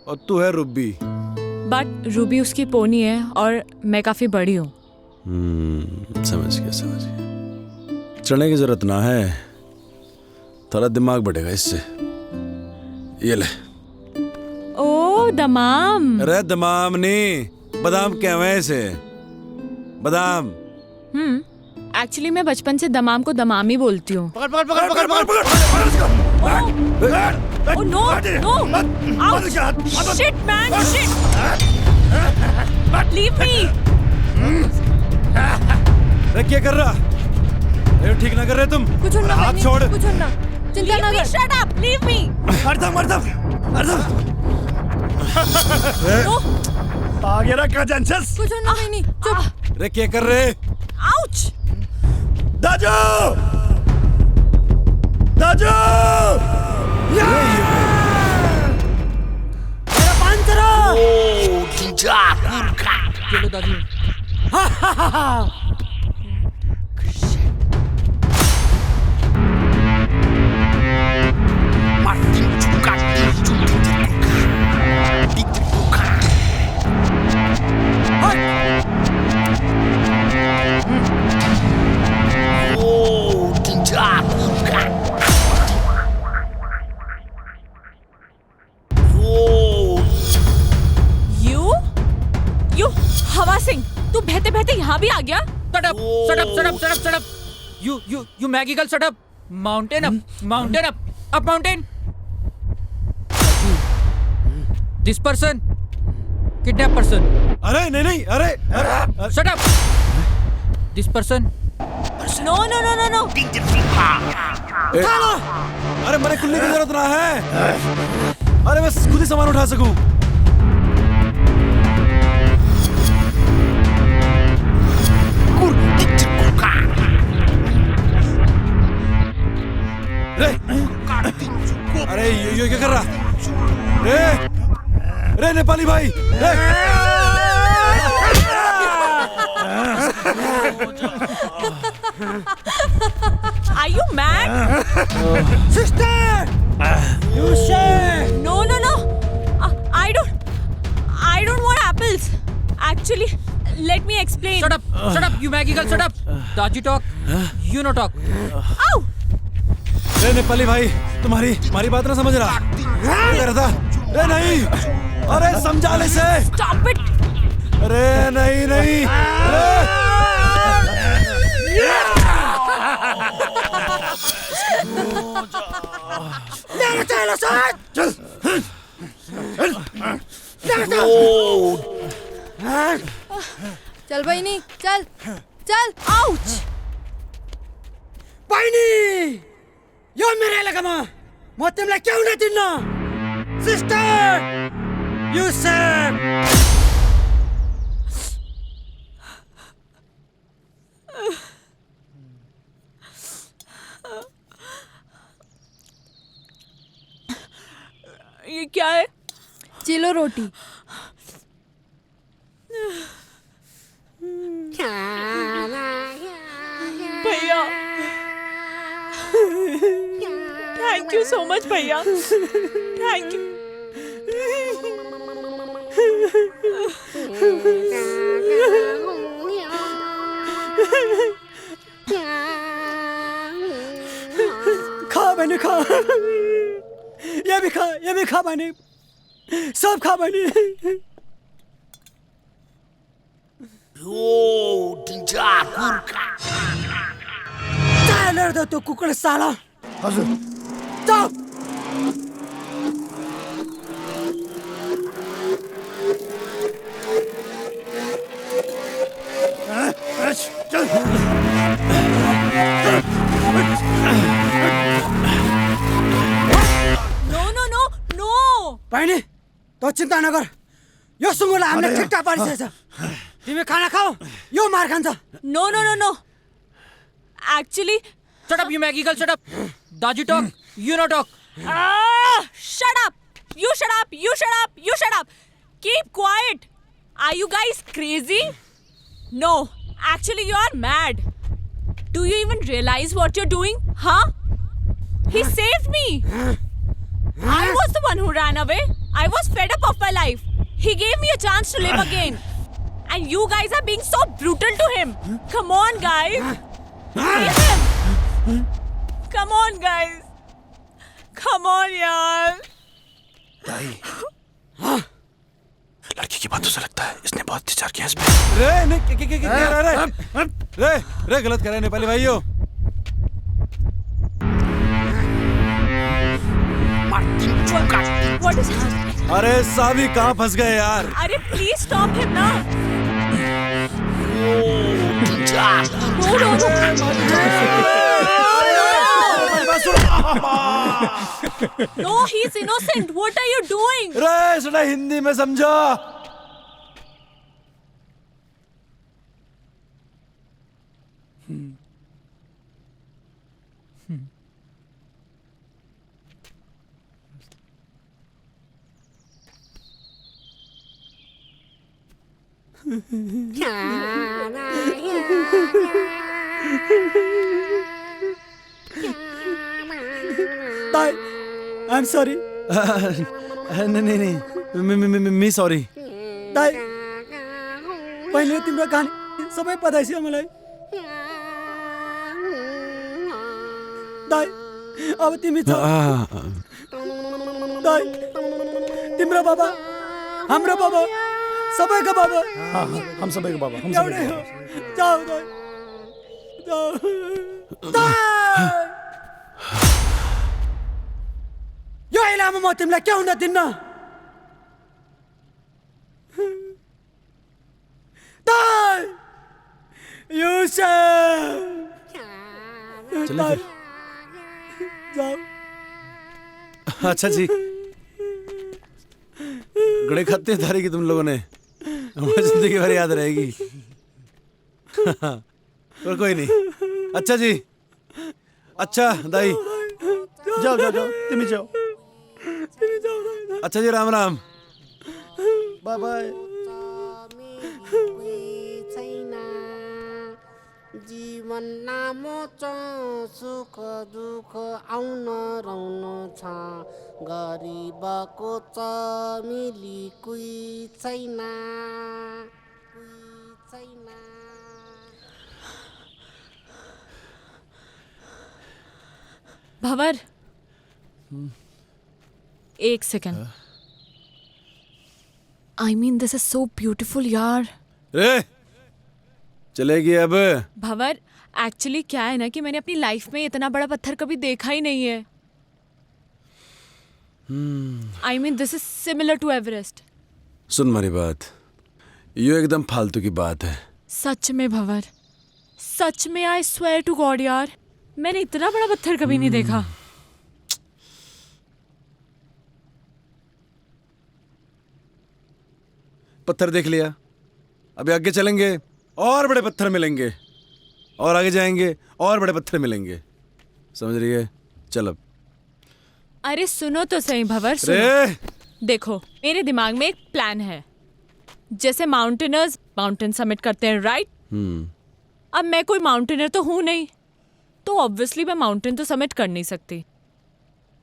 S4: और तू है रूबी।
S3: बट रूबी उसकी पोनी है और मैं काफी बड़ी हूँ।
S4: समझ गया। चने की जरूरत ना है, थोड़ा दिमाग बढ़ेगा इससे। ये ले।
S3: ओ दमाम।
S4: अरे दमाम नहीं, बादाम कहवे इसे, बादाम।
S3: एक्चुअली मैं बचपन से दमाम को दमाम ही बोलती हूँ।
S4: पकड़ पकड़ पकड़ पकड़ पकड़ पकड़।
S3: Oh no, no! Ouch! Shit, man! Shit! Leave me!
S4: अरे क्या कर रहा? ये ठीक ना कर रहे तुम?
S3: कुछ ना,
S4: हाथ छोड़।
S3: कुछ ना। चिंता ना कर। Shut up! Leave me!
S4: अर्धम। आ गया ना कजंसस?
S3: कुछ ना नहीं, चुप।
S4: अरे क्या कर रहे?
S3: Ouch!
S4: दाजू! दाजू!
S6: चलो दादी।
S3: हवा सिंह, तू बहते बहते यहाँ भी आ गया?
S6: Shut up. You Maggie girl, shut up. Mountain up, mountain. This person, kidnap person.
S4: अरे नहीं, अरे।
S6: Shut up. This person.
S3: No.
S4: अरे मेरे खुलने की जरूरत ना है। अरे मैं खुद ही सामान उठा सकूं। अरे ये क्या कर रहा? रे नेपाली भाई,
S9: Are you mad?
S6: Sister! You say!
S9: No. I don't want apples. Actually, let me explain.
S6: Shut up, you Maggie girl, shut up. Daji talk, you no talk.
S9: Ow!
S4: रे नेपाली भाई तुम्हारी बात ना समझ रहा। क्या कर रहा था? रे नहीं, अरे समझा ले से।
S9: Stop it!
S4: अरे नहीं
S8: चल बहिनी चल चल
S9: Ouch!
S6: बहिनी यो मेरो एलाकामा म तिमीलाई क्याउ न दिन्न सिस्टर यु सेड
S9: ये क्या है?
S8: चिलो रोटी
S9: भैया थैंक यू सो मच भैया, थैंक यू।
S6: खा बहिनी खा ये भी खा बहिनी सब खा बहिनी चालेर दे त्यो कुकुर साला हजुर चुप
S9: नो
S6: बहिनी त चिन्ता नगर यो सुँगुरलाई हामीले ठिकठाक पारिसकेछ तिमी खाना खाऊ यो मार खान्छ
S9: no actually
S6: Shut up, you Maggie girl, shut up. Daji talk, you no talk.
S9: shut up. You shut up. Keep quiet. Are you guys crazy? No, actually you are mad. Do you even realize what you're doing? Huh? He saved me. I was the one who ran away. I was fed up of my life. He gave me a chance to live again. And you guys are being so brutal to him. Come on, guys. Leave him. Come on, guys. Come on, यार.
S4: लड़की की बातों से लगता है इसने बहुत अत्याचार किया इस पे। रे गलत कर रहे हैं नेपाली भाइयों।
S9: What is happening?
S4: अरे साभी कहाँ फंस गए यार?
S9: अरे please stop him ना. No, he's innocent. What are you doing?
S4: रे सुना हिंदी में समझो।
S6: Bye. I'm sorry.
S4: नहीं मी सॉरी।
S6: दाइ पहिले तिम्रो कहानी सबै पता छ मलाई। दाइ अब तिमी छ। दाइ तिम्रो बाबा हाम्रो बाबा सबैको बाबा।
S7: हम सबैको बाबा हम
S6: एउटै हो। जाऊ दाइ जाऊ दाइ यो इलामा म तिमीलाई के हुन दिन्न। दाइ युसुफ
S4: चलो फिर।
S6: जाऊ।
S4: अच्छा जी गड़े खाते थारी की तुम लोगों ने हमारी जिंदगी भर याद रहेगी। और कोई नहीं। अच्छा जी अच्छा दाई
S7: जाओ जाओ जाओ तिमी जाओ।
S4: अच्छा जी राम राम।
S7: Bye bye.
S10: जीवन नामो च सुख दुःख आउन रहन छ गरिबको च मिली कुई छैन
S1: भंवर, एक second. I mean this is so beautiful यार।
S4: रे चलेगी अब?
S1: भंवर, एक्चुअली क्या है ना कि मैंने अपनी लाइफ में इतना बड़ा पत्थर कभी देखा ही नहीं है। I mean this is similar to Everest.
S4: सुन मेरी बात, ये एकदम फालतू की बात है।
S1: सच में भंवर, सच में आई स्वेयर टू गॉड यार, मैंने इतना बड़ा पत्थर कभी नहीं देखा।
S4: पत्थर देख लिया, अभी आगे चलेंगे और बड़े पत्थर मिलेंगे, और आगे जाएंगे और बड़े पत्थर मिलेंगे, समझ रही है? चल अब।
S1: अरे सुनो तो सही भंवर, सुनो। देखो, मेरे दिमाग में एक प्लान है। जैसे माउंटेनर्स माउंटेन समिट करते हैं, राइट? अब मैं कोई माउंटेनर तो हूं नहीं, तो ऑब्वियसली मैं माउंटेन तो समिट कर नहीं सकती।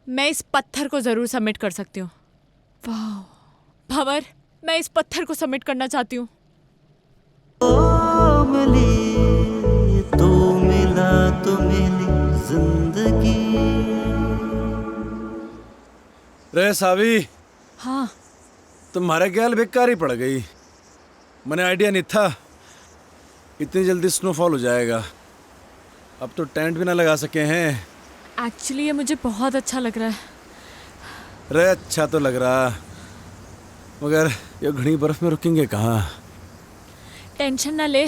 S1: मैं इस पत्थर को जरूर समिट कर सकती हूँ। वाह भंवर, मैं इस पत्थर को समिट करना चाहती हूँ।
S10: तो मिला तो मिली जिंदगी।
S4: रे सावी,
S1: हाँ
S4: तुम्हारे ख्याल बेकार ही पड़ गई। मैंने आइडिया नहीं था इतनी जल्दी स्नोफॉल हो जाएगा। अब तो टेंट भी ना लगा सके हैं।
S1: एक्चुअली ये मुझे बहुत अच्छा लग रहा है।
S4: रे अच्छा तो लग रहा, मगर ये घनी बर्फ में रुकेंगे कहाँ?
S1: टेंशन ना ले,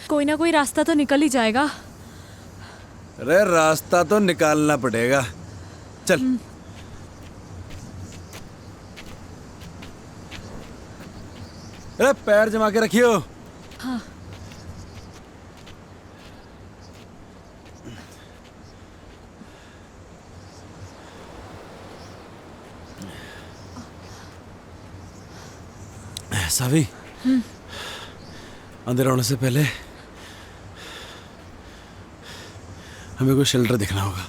S1: कोई ना कोई रास्ता तो निकल ही जाएगा।
S4: रे रास्ता तो निकालना पड़ेगा। चल। अरे पैर जमा के रखियो।
S1: हाँ।
S4: सावी, अंदर आने से पहले हमें कोई शेल्टर देखना होगा।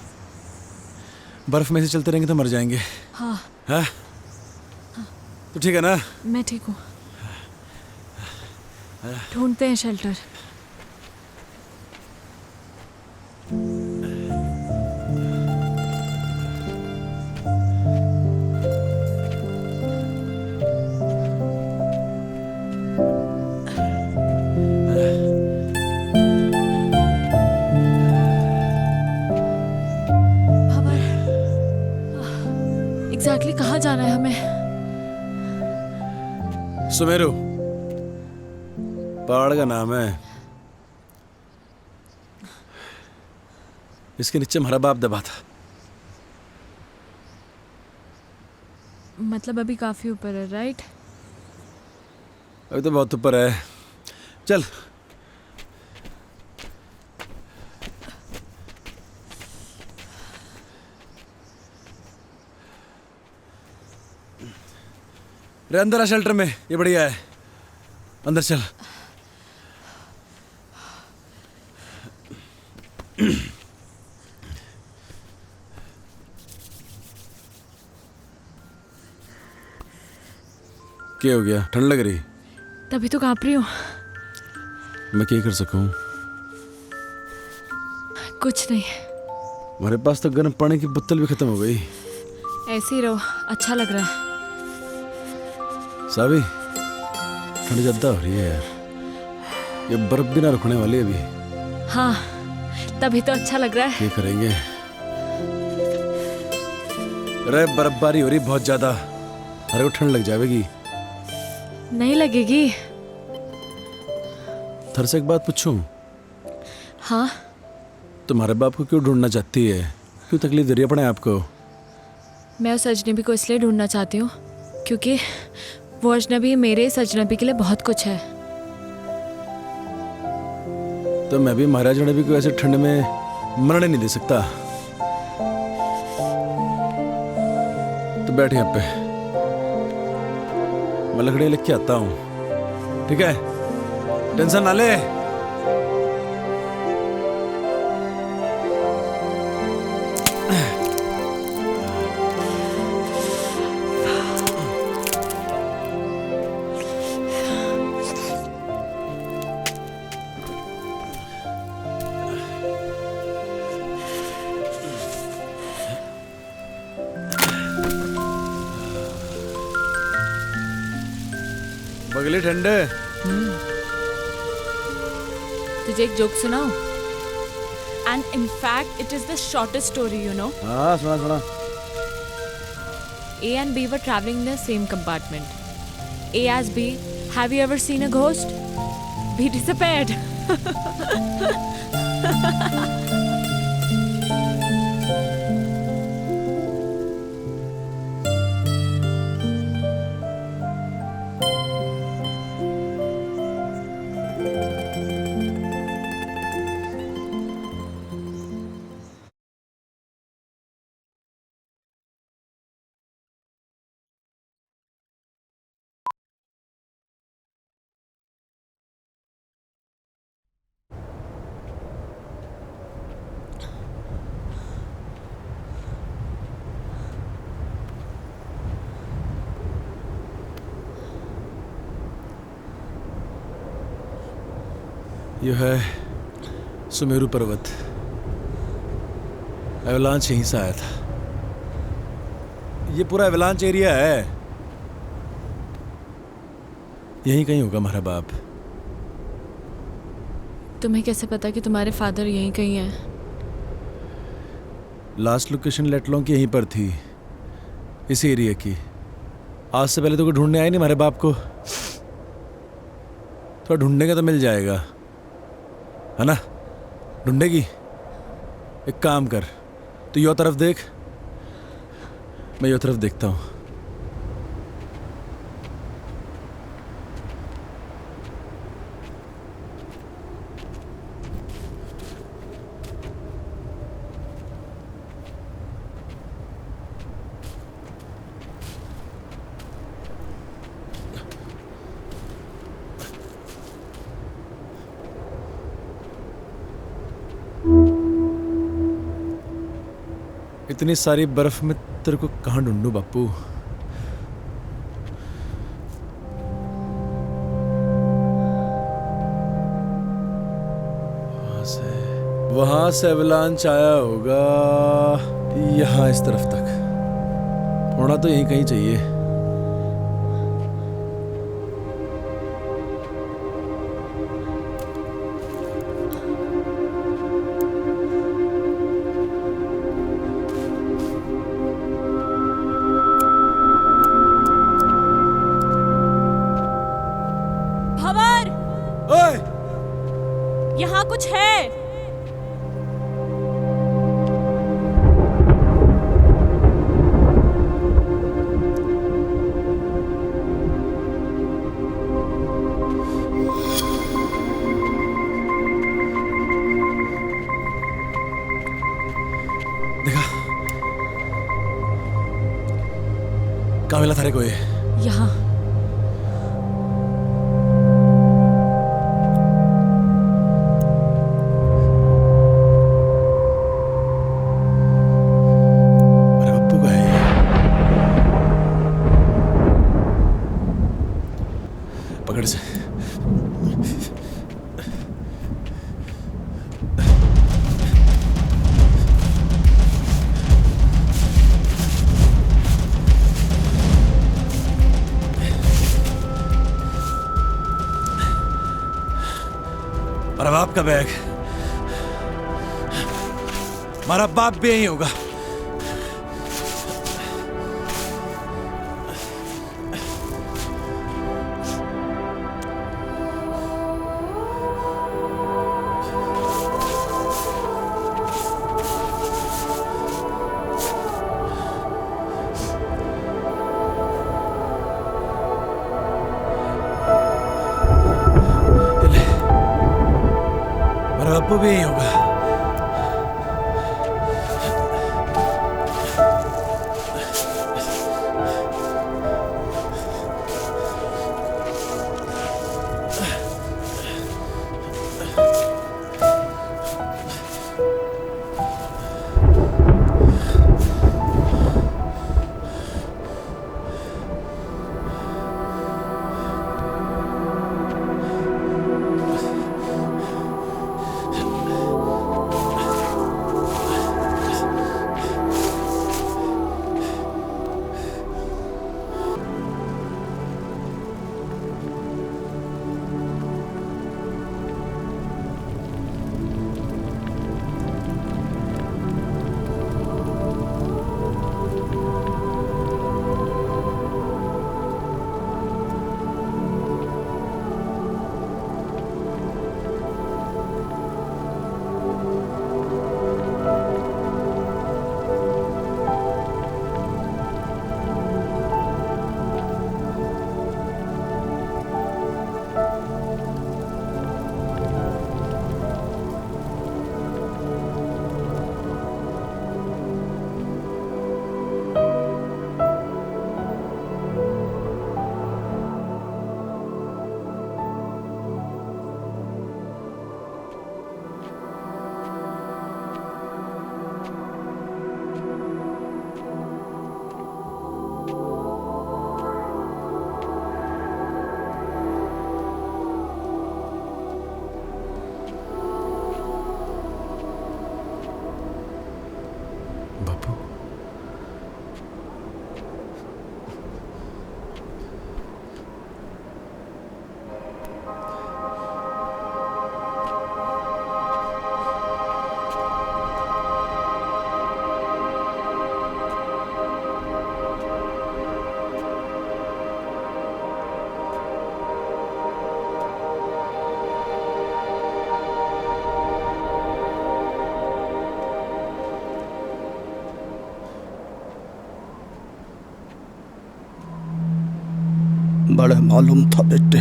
S4: बर्फ में से चलते रहेंगे तो मर जाएंगे।
S1: हाँ।
S4: हाँ? तो ठीक है ना?
S1: मैं ठीक हूँ। ढूंढते हैं शेल्टर। एग्जैक्टली कहाँ जाना है हमें?
S4: सुमेरु पहाड़ का नाम है। इसके नीचे हमारा बाप दबा था।
S1: मतलब अभी काफी ऊपर है, राइट?
S4: अभी तो बहुत ऊपर है। चल। रे अंदर आ शेल्टर में, ये बढ़िया है। अंदर चल। क्या हो गया? ठंड लग रही?
S1: तभी तो कांप रही हूँ।
S4: मैं क्या कर सकूं?
S1: कुछ नहीं।
S4: हमारे पास तो गर्म पानी की बोतल भी खत्म हो गई।
S1: ऐसे ही रहो, अच्छा लग रहा है।
S4: सावी, ठंड ज्यादा हो रही है यार। ये बर्फ भी ना रुकने वाली है अभी।
S1: हाँ, तभी तो अच्छा लग रहा है।
S4: क्या करेंगे? अरे बर्फबारी हो रही बहुत ज्यादा, अरे वो ठंड लग जाएगी।
S1: नहीं लगेगी।
S4: थर से एक बात पूछूं?
S1: हाँ।
S4: तुम्हारे बाप को क्यों ढूंढना चाहती है? क्यों तकलीफ दे रही है अपने आप को?
S1: मैं उस अजनबी को इसलिए ढूंढना चाहती हूँ क्योंकि वो अजनबी मेरे इस अजनबी के लिए बहुत कुछ है।
S4: तो मैं भी महाराज अजनबी को ऐसे ठंड में मरने नहीं दे सकता। तो बैठ यहाँ पे, मैं लकड़ी लेके आता हूँ, ठीक है? टेंशन ना ले। लिए ठंडे।
S3: तुझे एक जोक सुनाऊं?
S9: And in fact, it is the shortest story, you know.
S4: हाँ सुना सुना।
S3: A and B were traveling in the same compartment. A asked B, "Have you ever seen a ghost?" B disappeared.
S4: यह है सुमेरु पर्वत। Avalanche यहीं से आया था। ये पूरा एवलांच एरिया है। यहीं कहीं होगा हमारा बाप।
S3: तुम्हें कैसे पता कि तुम्हारे फादर यहीं कहीं हैं?
S4: लास्ट लोकेशन लेटलों की यहीं पर थी, इसी एरिया की। आज से पहले तो कोई ढूंढने आए नहीं हमारे बाप को। थोड़ा ढूंढने का तो मिल जाएगा, है ना? ढूंढेगी? एक काम कर, तू यो तरफ देख, मैं यो तरफ देखता हूँ। इतनी सारी बर्फ में तेरे को कहाँ ढूंढूं बापू? वहां से एवलांच आया होगा यहाँ इस तरफ तक। होना तो यहीं कहीं चाहिए।
S9: यहाँ कुछ है।
S4: देखा? कहाँ मिला थारे को ये?
S3: यहाँ।
S4: पकड़ से। मेरा बाप का बैग। हमारा बाप भी यही होगा। बापू भी यही होगा।
S10: बड़े मालूम था बेटे,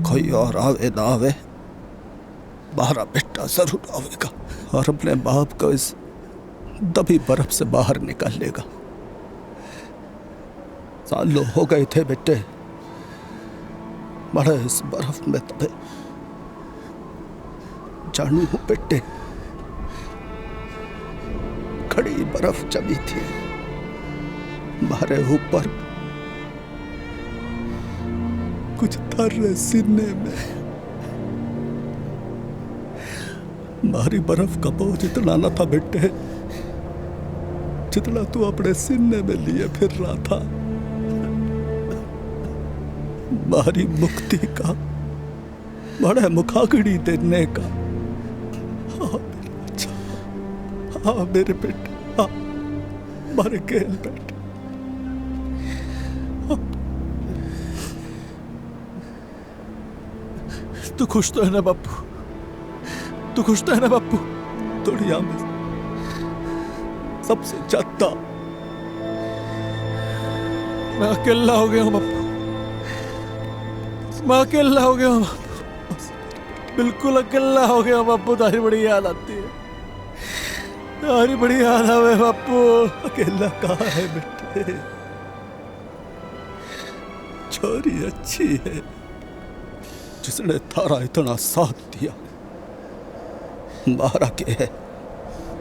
S10: कोई और आवे ना आवे, बाहर बेटा जरूर आवेगा और अपने बाप को इस दबी बर्फ से बाहर निकालेगा। सालों हो गए थे बेटे बड़े इस बर्फ में दबे। जानू हूं बेटे, खड़ी बर्फ जमी थी हमारे ऊपर, कुछ थर्रे सीने में। भारी बर्फ का बोझ इतना न था बेटे जितना तू अपने सीने में लिए फिर रहा था। भारी मुक्ति का, बड़े मुखाग्नि देने का। हाँ मेरे बच्चा, हाँ मेरे बेटे, हाँ मारे खेल बेटे।
S4: तू खुश तो है ना बापू? तू खुश तो है ना बापू?
S10: दुनिया में सबसे ज्यादा
S4: मैं अकेला हो गया हूँ बापू, मैं अकेला हो गया हूँ बापू, बिल्कुल अकेला हो गया हूँ बापू। तारी बड़ी याद आती है, तारी बड़ी याद आवे बापू।
S10: अकेला कहाँ है बेटे, छोरी अच्छी है जिसने थारा इतना साथ दिया। मारा के है,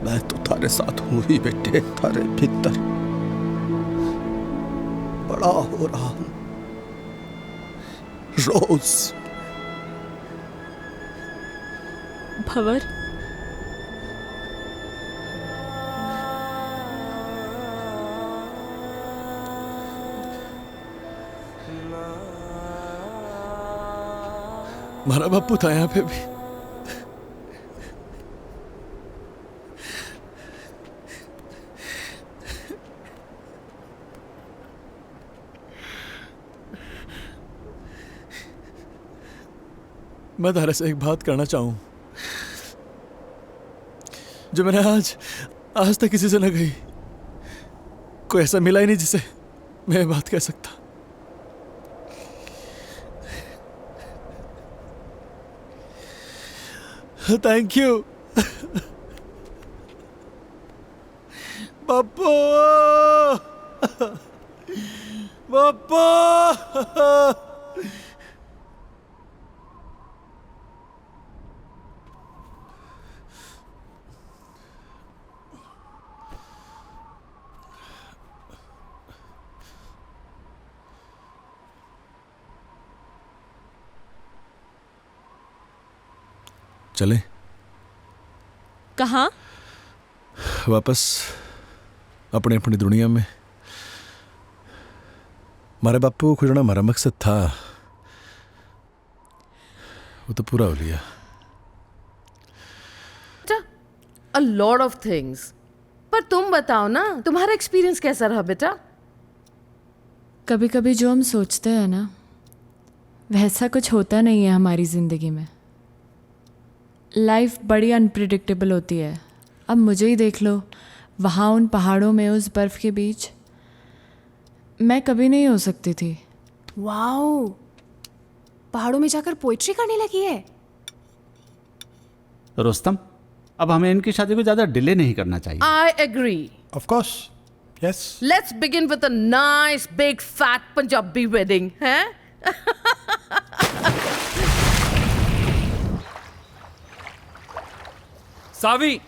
S10: मैं तो थारे साथ हूं ही बेटे, थारे भीतर बड़ा हो रहा हूं रोज।
S1: भंवर,
S4: हमारा बापू था यहाँ पे भी। मैं तारे से एक बात करना चाहूं जो मैंने आज तक किसी से न कही। कोई ऐसा मिला ही नहीं जिसे मैं बात कह सकता। थैंक यू बापू, बापू। चले
S9: कहाँ?
S4: वापस अपने अपनी दुनिया में। हमारे बापू को खुजना हमारा मकसद था, वो तो पूरा हो लिया।
S11: A lot of things. पर तुम बताओ ना, तुम्हारा एक्सपीरियंस कैसा रहा बेटा?
S3: कभी कभी जो हम सोचते हैं ना वैसा कुछ होता नहीं है हमारी ज़िंदगी में। लाइफ बड़ी अनप्रिडिक्टेबल होती है। अब मुझे ही देख लो, वहाँ उन पहाड़ों में उस बर्फ़ के बीच मैं कभी नहीं हो सकती थी।
S8: वाओ, पहाड़ों में जाकर पोइट्री करने लगी है।
S12: रुस्तम, अब हमें इनकी शादी को ज़्यादा डिले नहीं करना चाहिए।
S11: I agree.
S13: Of course. Yes.
S11: Let's begin with a nice big fat Punjabi wedding, हैं?
S5: सावी,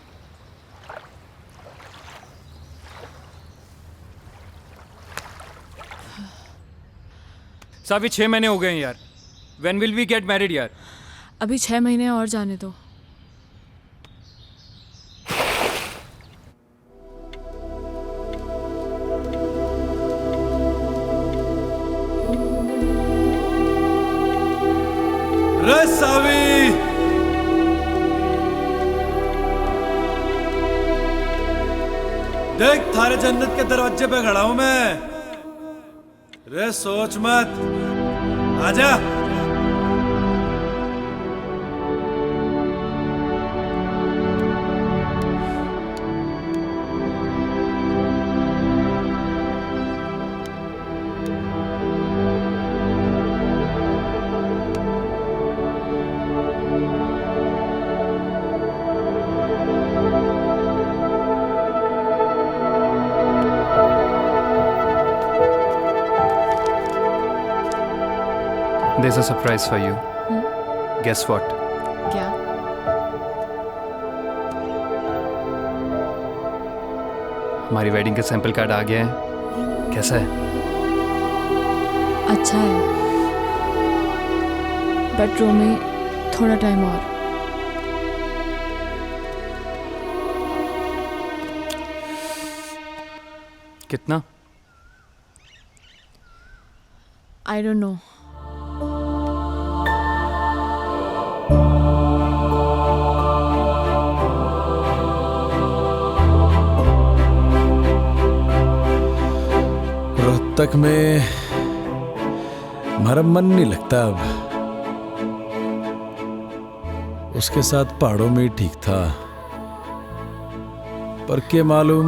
S5: सावी 6 महीने हो गए हैं यार। When will we get married यार?
S3: अभी 6 महीने और जाने दो।
S4: रे सावी, देख थारे जन्नत के दरवाजे पे खड़ा हूं मैं। रे सोच मत, आजा।
S5: is a surprise for you. Guess what?
S3: क्या?
S5: हमारी वेडिंग का सैंपल कार्ड आ गया है। कैसा है?
S3: अच्छा है, बट रोमी थोड़ा टाइम और।
S5: कितना?
S3: I don't know.
S4: रोहतक में हमारा मन नहीं लगता अब। उसके साथ पहाड़ों में ही ठीक था, पर क्या मालूम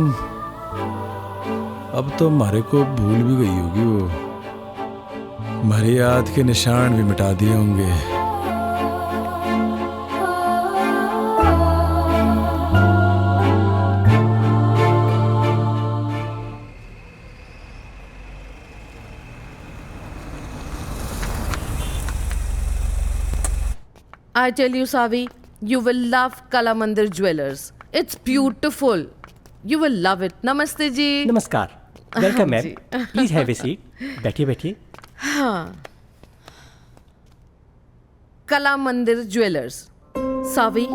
S4: अब तो हमारे को भूल भी गई होगी वो। हमारी याद के निशान भी मिटा दिए होंगे।
S11: I tell you, Savi, you will love Kala Mandir Jewelers. It's beautiful. You will love it. Namaste ji.
S14: नमस्कार, वेलकम मैम,
S11: जी।
S14: Please have a seat. बैठिए बैठिए।
S11: हाँ, Kala Mandir jewellers, Savi,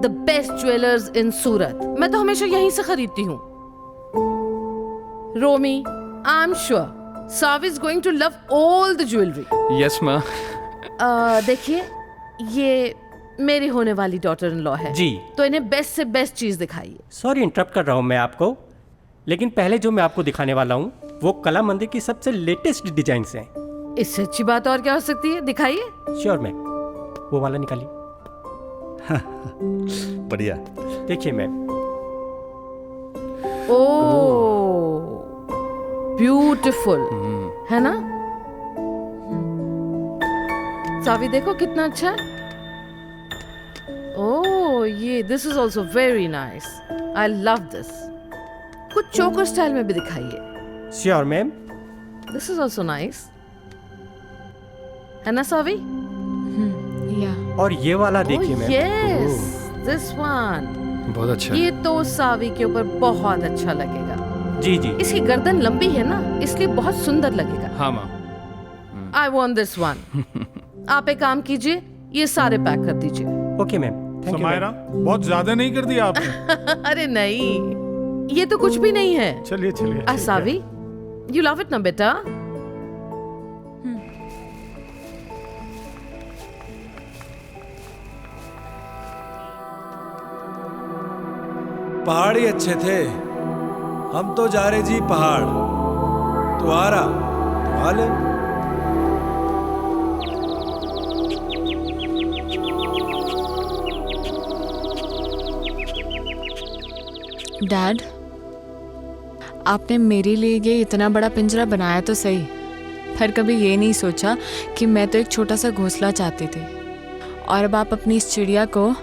S11: the best jewellers in Surat. मैं तो हमेशा यहीं से खरीदती हूँ। Romi, I am sure Savi is going to love all the jewellery.
S5: Yes, ma.
S11: देखिए, ये मेरी होने वाली डॉटर इन लॉ है
S14: जी।
S11: तो इन्हें बेस्ट से बेस्ट चीज दिखाइए।
S14: सॉरी इंटरप्ट कर रहा हूँ मैं आपको, लेकिन पहले जो मैं आपको दिखाने वाला हूँ वो कला मंदिर की सबसे लेटेस्ट डिजाइन्स हैं।
S11: इससे अच्छी बात और क्या हो सकती है? दिखाइए।
S14: श्योर मैम, वो वाला निकालिए।
S12: बढ़िया।
S14: देखिए मैम।
S11: ओह, ब्यूटीफुल है ना? सावी देखो कितना अच्छा है। ओह, ये this is also very nice. I love this. कुछ चोकर स्टाइल में भी दिखाइए।
S14: Sure ma'am.
S11: This is also nice, है ना सावी?
S3: या।
S14: और ये वाला देखिए मैम।
S11: यस, दिस वन
S5: बहुत अच्छा।
S11: ये तो सावी के ऊपर बहुत अच्छा लगेगा।
S14: जी जी।
S11: इसकी गर्दन लंबी है ना, इसलिए बहुत सुंदर लगेगा।
S5: हाँ माँ।
S11: I want this one. आप एक काम कीजिए, ये सारे पैक कर दीजिए।
S14: Okay ma'am, thank you.
S13: Samaira, बहुत ज्यादा नहीं कर दिया आपने?
S11: अरे नहीं, ये तो कुछ भी नहीं है।
S13: चलिए चलिए।
S11: सावी, यू लव इट ना बेटा?
S4: पहाड़ ही अच्छे थे। हम तो जा रहे जी पहाड़। तू आ रहा तो आ ले।
S3: डैड, आपने मेरे लिए ये इतना बड़ा पिंजरा बनाया तो सही, पर कभी ये नहीं सोचा कि मैं तो एक छोटा सा घोंसला चाहती थी, और अब आप अपनी इस चिड़िया को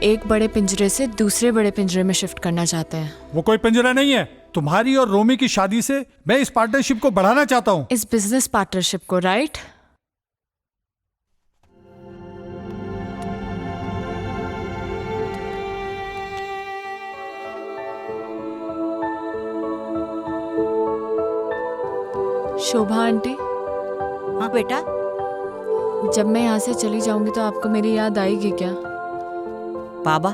S3: एक बड़े पिंजरे से दूसरे बड़े पिंजरे में शिफ्ट करना चाहते हैं।
S13: वो कोई पिंजरा नहीं है। तुम्हारी और रोमी की शादी से मैं इस पार्टनरशिप को बढ़ाना चाहता हूँ।
S3: इस बिजनेस पार्टनरशिप को, राइट? शोभा आंटी।
S15: हाँ बेटा।
S3: जब मैं यहाँ से चली जाऊंगी तो आपको मेरी याद आएगी क्या?
S15: बाबा,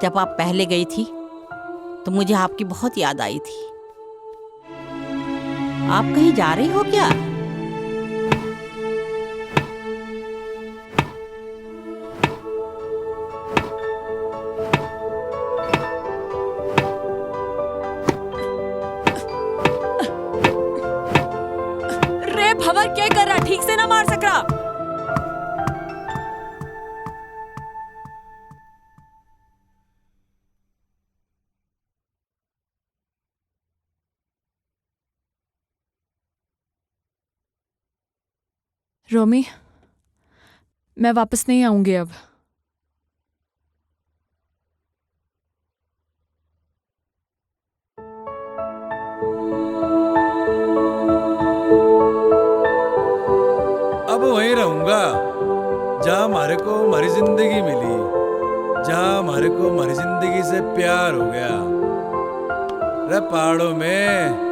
S15: जब आप पहले गई थी तो मुझे आपकी बहुत याद आई थी। आप कहीं जा रही हो क्या?
S9: रे भवर, क्या कर रहा? ठीक से ना मार सक रहा।
S3: रोमी, मैं वापस नहीं आऊंगी अब।
S4: अब वहीं रहो। जहाँ हमारे को हमारी जिंदगी मिली, जहाँ हमारे को हमारी जिंदगी से प्यार हो गया। अरे पहाड़ों में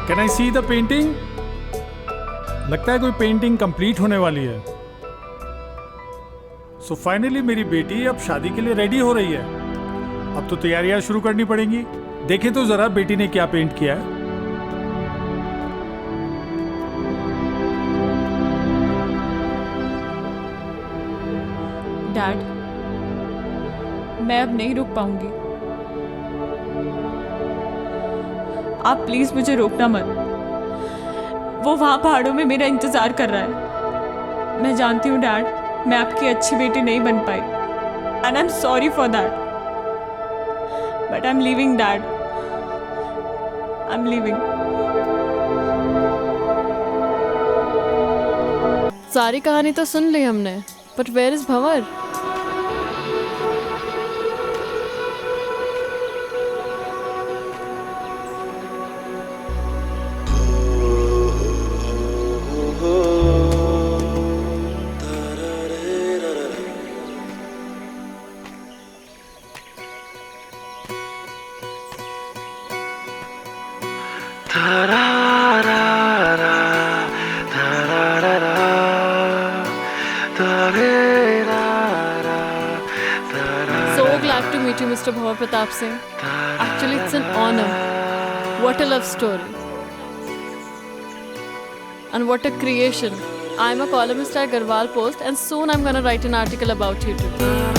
S13: can I see the painting? लगता है कोई पेंटिंग कंप्लीट होने वाली है। सो फाइनली मेरी बेटी अब शादी के लिए रेडी हो रही है। अब तो तैयारियां शुरू करनी पड़ेंगी। देखें तो जरा बेटी ने क्या पेंट किया है।
S3: डैड, मैं अब नहीं रुक पाऊंगी। आप प्लीज मुझे रोकना मत। वो वहां पहाड़ों में मेरा इंतजार कर रहा है। मैं जानती हूँ डैड, मैं आपकी अच्छी बेटी नहीं बन पाई, and I am sorry for that, but I am leaving dad, I am leaving.
S1: सारी कहानी तो सुन ली हमने, but where is Bhanwar? So glad to meet you, Mr. Bhavar Pratap Singh. Actually, it's an honor. What a love story. And what a creation. I'm a columnist at Garhwal Post, and soon I'm gonna write an article about you too.